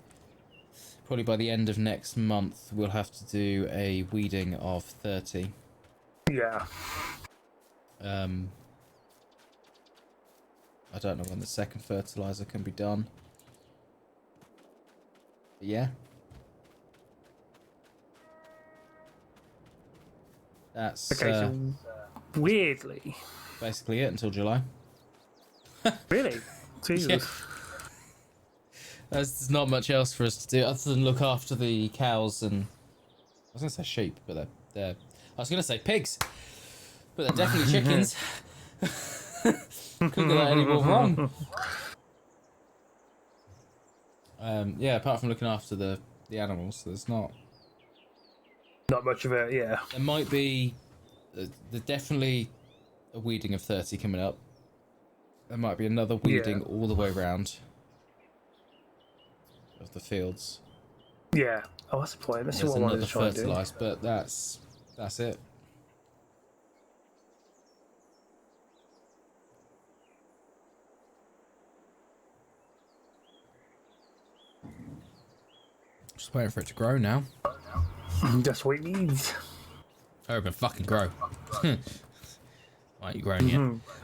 probably by the end of next month, we'll have to do a weeding of 30. Yeah. I don't know when the second fertilizer can be done. But yeah. That's Okay, so weirdly. basically it until July. Really? Jesus. Yeah. There's not much else for us to do other than look after the cows and I was gonna say sheep, but they're I was gonna say pigs, but they're definitely chickens. Couldn't get that any more wrong. Yeah, apart from looking after the animals, there's not much of it. Yeah. there might be there's definitely a weeding of 30 coming up. There might be another weeding all the way around of the fields. Yeah. Oh, that's the point. This is There's what I wanted another to try and do. fertilise, but that's it. Just waiting for it to grow now. That's what it needs. Oh, but fucking grow. Right, you grown yet?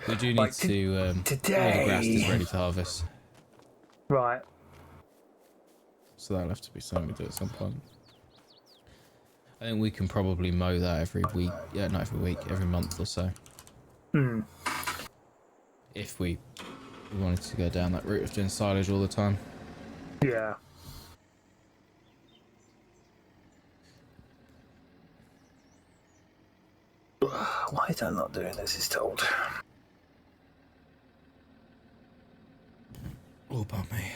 We do need to. All the grass is ready to harvest, Right. so that'll have to be something we do at some point. I think we can probably mow that every week. Yeah, not every week, every month or so. If we wanted to go down that route of doing silage all the time. Yeah. Why is that not doing this? It's told. All about me.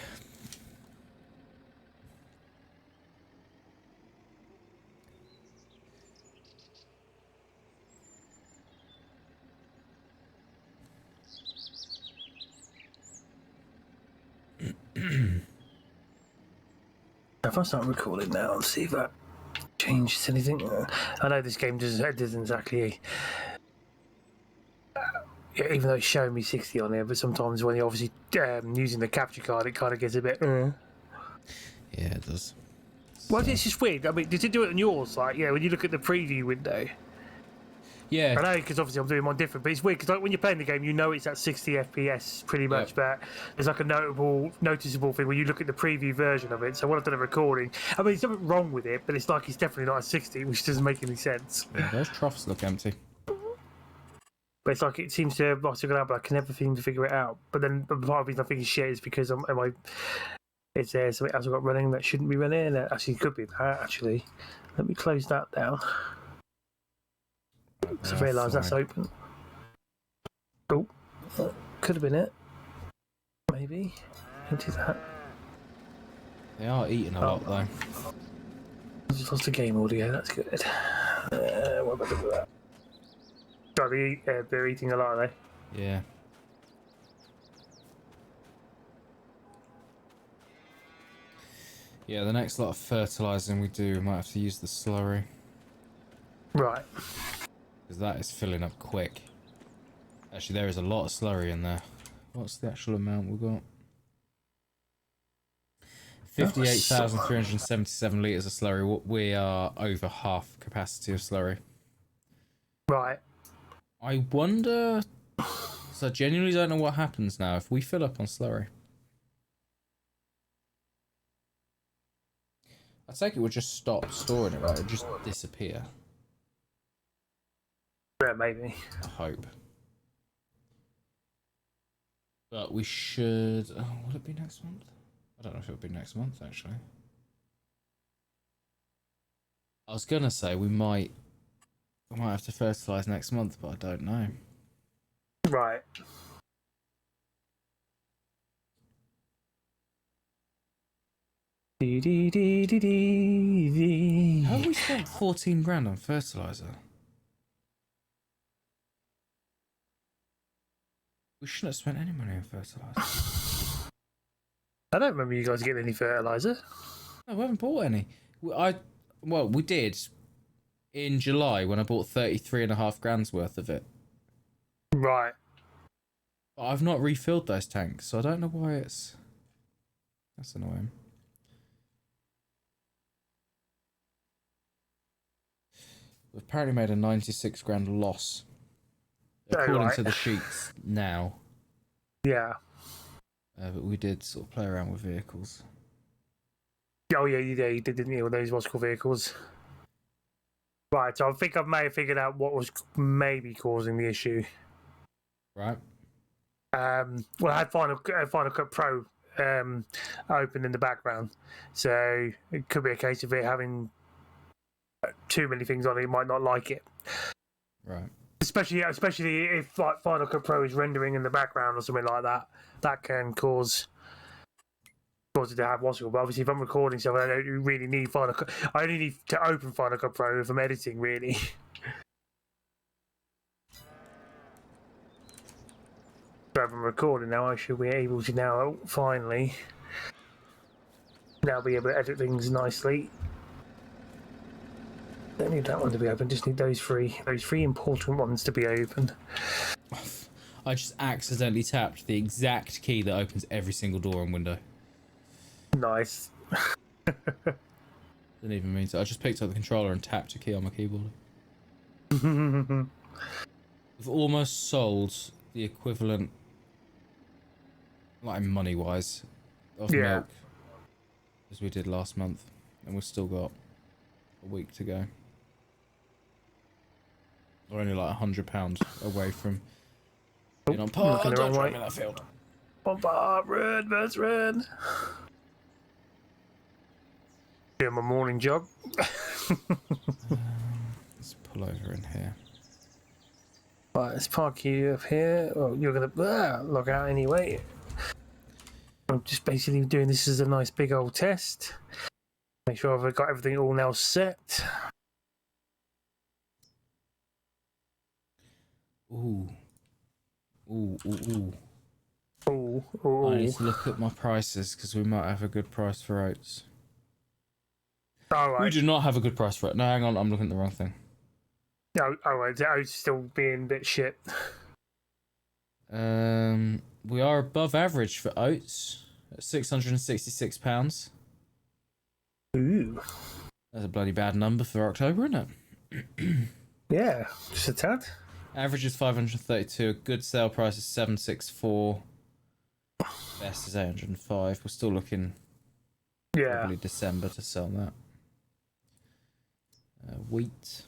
If I start recording now and see if that changes anything. I know this game doesn't exactly. Even though it's showing me 60 on here, but sometimes when you're obviously using the capture card, it kind of gets a bit. Yeah, it does. Well, it's just weird. I mean, did it do it on yours? Like, yeah, when you look at the preview window. Yeah. I know, because obviously I'm doing mine different, but it's weird because like, when you're playing the game, you know it's at 60 FPS pretty much, but there's like a noticeable thing when you look at the preview version of it. So when I've done a recording, I mean, there's nothing wrong with it, but it's like it's definitely not at 60, which doesn't make any sense. Yeah, those troughs look empty. But it's like it seems to have lost a good out, but I can never seem to figure it out. But then part of the reason I think it's shit is because it's there something else I've got running that shouldn't be running. That actually could be that, actually. Let me close that down. So I realise that's open. Oh, could have been it. Maybe. Into that. They are eating a lot though. I just lost the game audio, that's good. What about that? They're eating a lot, are they? Yeah. Yeah, the next lot of fertilising we do, we might have to use the slurry. Right. Because that is filling up quick. Actually, there is a lot of slurry in there. What's the actual amount we've got? 58,377 litres of slurry. We are over half capacity of slurry. Right. I wonder... So I genuinely don't know what happens now if we fill up on slurry. I take it we'll just stop storing it, right? It'll just disappear. Yeah, maybe. I hope. But we should... Oh, will it be next month? I don't know if it'll be next month, actually. I was gonna say we might have to fertilise next month, but I don't know. Right. How have we spent 14 grand on fertiliser? We shouldn't have spent any money on fertiliser. I don't remember you guys getting any fertiliser. No, we haven't bought any. Well, we did in July when I bought 33.5 grand's worth of it. Right. But I've not refilled those tanks, so I don't know why it's... That's annoying. We've apparently made a 96 grand loss. According to the sheets now. Yeah. But we did sort of play around with vehicles. Oh yeah, you did, didn't you? With those what's called vehicles. Right, so I think I may have figured out what was maybe causing the issue. Right. Well, I had Final Cut Pro open in the background, so it could be a case of it having too many things on it. It might not like it. Right. Especially if like Final Cut Pro is rendering in the background or something like that. That can cause it to have what's called. But obviously, if I'm recording something, I don't really need Final Cut. I only need to open Final Cut Pro if I'm editing, really. So if I'm recording now, I should be able to now finally be able to edit things nicely. Don't need that one to be open. Just need those three important ones to be open. I just accidentally tapped the exact key that opens every single door and window. Nice. Didn't even mean to. I just picked up the controller and tapped a key on my keyboard. We've almost sold the equivalent, like money-wise, of milk as we did last month, and we've still got a week to go. We're only like £100 away from being on par. Looking the wrong way. That field. On par, run, let's run. Doing my morning jog. Let's pull over in here. Right, let's park you up here. Oh, you're gonna log out anyway. I'm just basically doing this as a nice big old test. Make sure I've got everything all now set. Ooh. Ooh, ooh, ooh. Oh, oh. I need to look at my prices because we might have a good price for oats. All right. We do not have a good price for it. No, hang on, I'm looking at the wrong thing. No, oh, right. The oats still being a bit shit. We are above average for oats at £666. Ooh. That's a bloody bad number for October, isn't it? Yeah, just a tad. Average is 532. A good sale price is 764. Best is 805. We're still looking probably December to sell that. Wheat.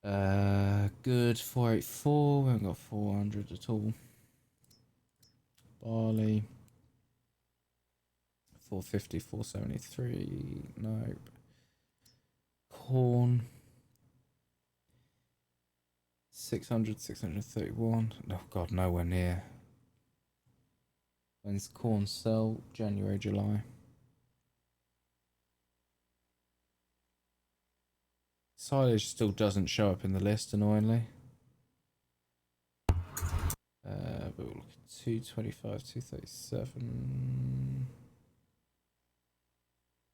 Good 484. We haven't got 400 at all. Barley. 450, 473. Nope. Corn. 600, 631. Oh god, nowhere near. When's corn sell? January, July. Silage still doesn't show up in the list, annoyingly. But we'll look at 225, 237.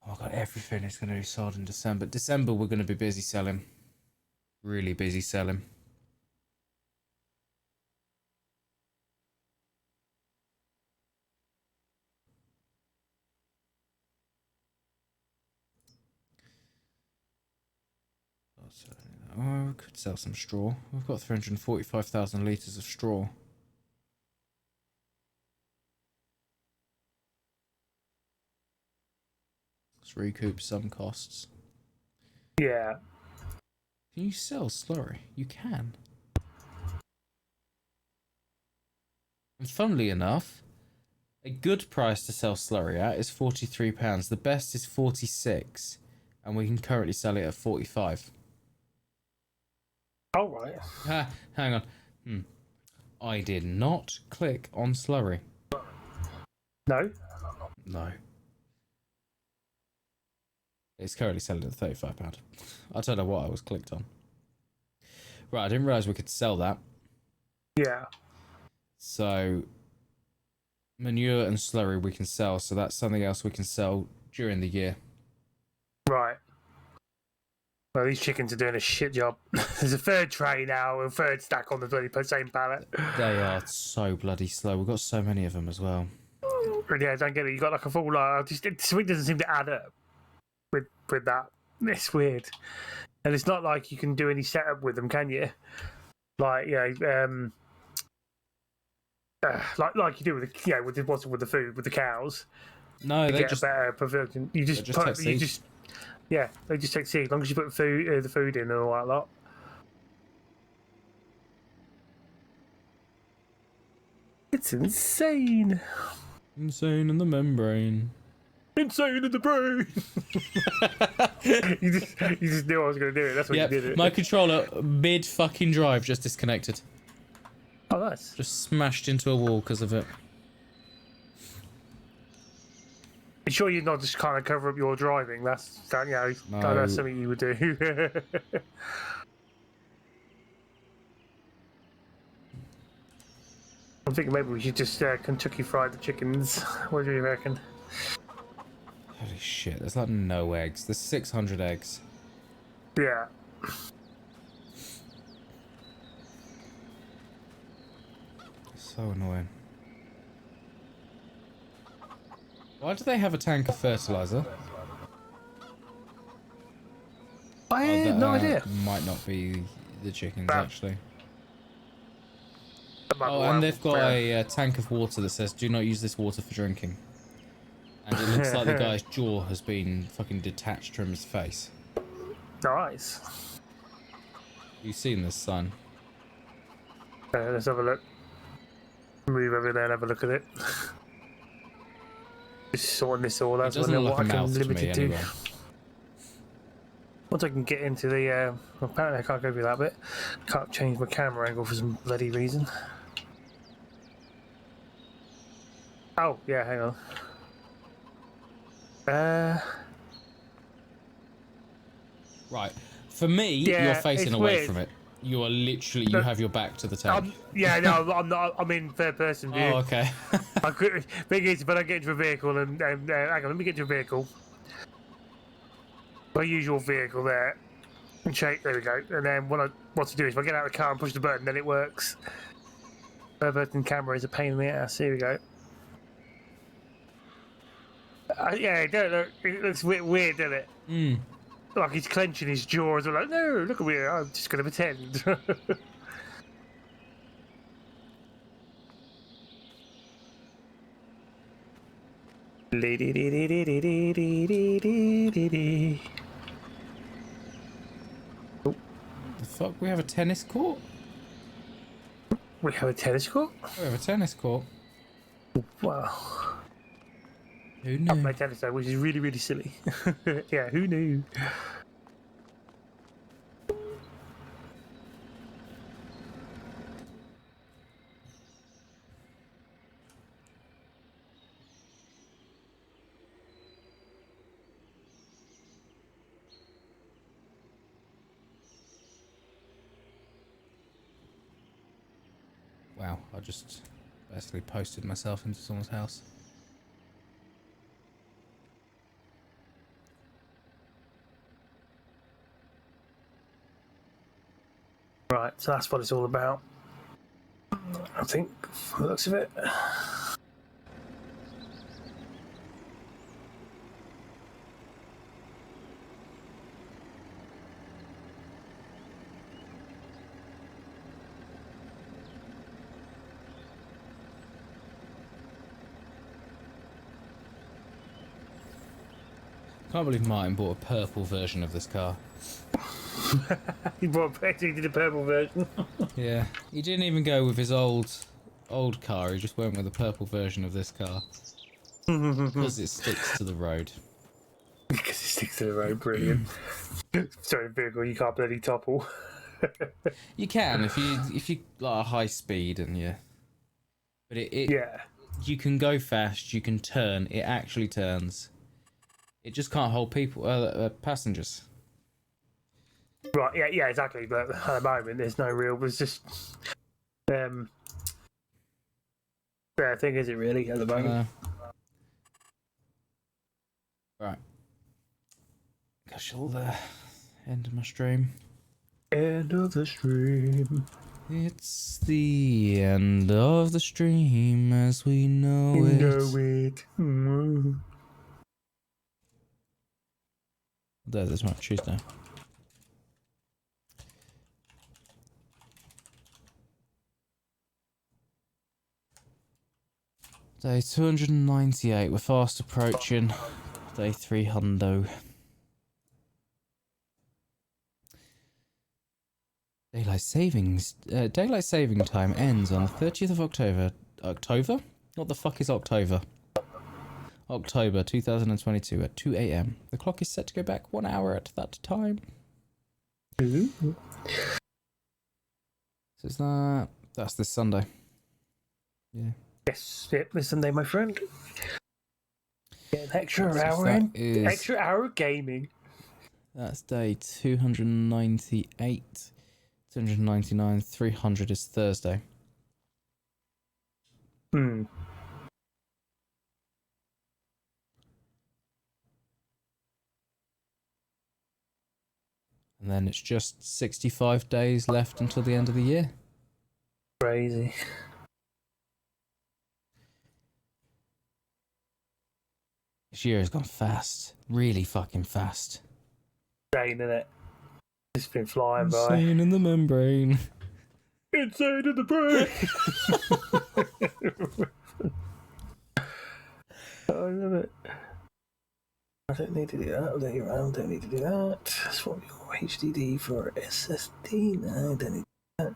Oh my god, everything is going to be sold in December. December we're going to be busy selling. Really busy selling. Oh, we could sell some straw. We've got 345,000 litres of straw. Just recoup some costs. Yeah. Can you sell slurry? You can. And funnily enough, a good price to sell slurry at is £43. The best is 46, and we can currently sell it at 45. Oh, right. Hang on. I did not click on slurry. No? No. It's currently selling at £35. I don't know what I was clicked on. Right, I didn't realise we could sell that. Yeah. So, manure and slurry we can sell, so that's something else we can sell during the year. Right. Well, these chickens are doing a shit job. There's a third tray now, a third stack on the bloody same pallet. They are so bloody slow. We've got so many of them as well. Yeah, don't get it. You got like a full something doesn't seem to add up with that. It's weird, and it's not like you can do any setup with them, can you? Like like you do with the with the food with the cows. No, To they get just a better pavilion. You just they just take seed. they just take seed. As long as you put the food in and all that lot. It's insane. Insane in the membrane. Insane in the brain. you just knew I was going to do it. That's what you did it. My controller mid fucking drive just disconnected. Oh, nice. Just smashed into a wall because of it. You sure you're not just kind of cover up your driving? That's No. that's something you would do. I'm thinking maybe we should just Kentucky Fried the chickens. What do you reckon? Holy shit, there's like no eggs. There's 600 eggs. Yeah. So annoying. Why do they have a tank of fertilizer? I had no idea. Might not be the chickens, Bad. actually. Oh, and they've got a tank of water that says, do not use this water for drinking. And it looks like the guy's jaw has been fucking detached from his face. Nice. You've seen this sign? Let's have a look. Move over there and have a look at it. Just sorting this all out. It doesn't look like a mouth to me, anyway. Once I can get into the... apparently I can't go through that bit. Can't change my camera angle for some bloody reason. Oh, yeah, hang on. Right. For me, Yeah, you're facing it's away weird. from it. You are literally, you have your back to the tank. Yeah, no, I'm not. I'm in third person view. Oh, okay. I could. Thing is, if I don't get into a vehicle and hang on, let me get into a vehicle. My usual vehicle there. And shake. There we go. And then what to do is if I get out of the car and push the button, then it works. Third person camera is a pain in the ass. Here we go. Yeah, it looks a bit weird, doesn't it? Mm. Like he's clenching his jaws. I'm like, no, look at me. I'm just going to pretend. The fuck? We have a tennis court? We have a tennis court? We have a tennis court. Wow. Who I knew? play tennis though, which is really, really silly. Yeah, who knew? Wow, I just basically posted myself into someone's house. Right, so that's what it's all about. I think, from the looks of it. Can't believe Martin bought a purple version of this car. He brought basically the purple version. Yeah, he didn't even go with his old car. He just went with the purple version of this car because it sticks to the road. Because it sticks to the road, brilliant. Sorry, vehicle, you can't bloody topple. You can if you like a high speed and yeah, but Yeah. you can go fast. You can turn. It actually turns. It just can't hold people, passengers. Right, yeah, exactly. But at the moment, there's no real. There's just fair thing, is it really? At the moment, Right. I shall end my stream. end of the stream. It's the end of the stream as we know it. There's my Tuesday. Day 298. We're fast approaching day 300. Daylight saving time ends on the 30th of October. October? What the fuck is October? October 2022 at 2 a.m. The clock is set to go back 1 hour at that time. Ooh. So that's this Sunday. Yeah. Yes, yep, this Sunday, my friend. Get an extra So hour that in. is- Extra hour of gaming. That's day 298. 299. 300 is Thursday. Hmm. And then it's just 65 days left until the end of the year. Crazy. This year has gone fast. Really fucking fast. Insane, innit? It's been flying by. Insane in the membrane. Insane in the brain! I love it. I don't need to do that. There you are. I don't need to do that. Swap your HDD for SSD. No, I don't need to do that.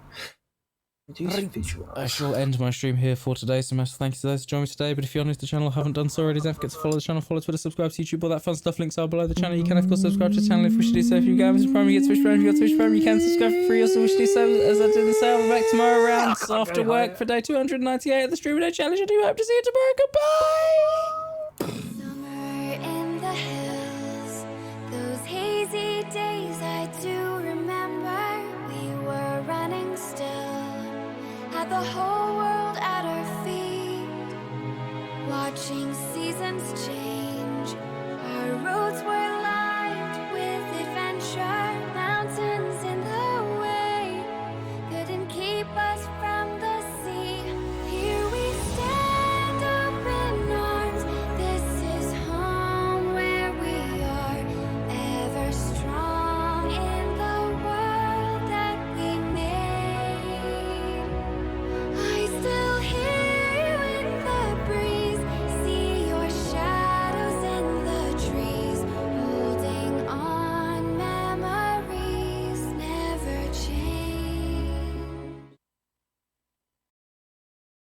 Reduce visual. I shall end my stream here for today. So massive thank you to those who joined me today. But if you're new to the channel, haven't done so already, don't forget to follow the channel, follow Twitter, subscribe to YouTube, all that fun stuff. Links are below the channel. You can of course subscribe to the channel if you wish to do so. If you go Amazon Prime, you get Twitch Prime. If you got Twitch Prime, you can subscribe for free. Also wish to do so, as I didn't say, I'll be back tomorrow around after work for day 298 of the Stream Day Challenge. I do hope to see you tomorrow. Goodbye. Summer in the hills, those hazy days I do remember. We were running still, had the whole world at our feet, watching seasons change.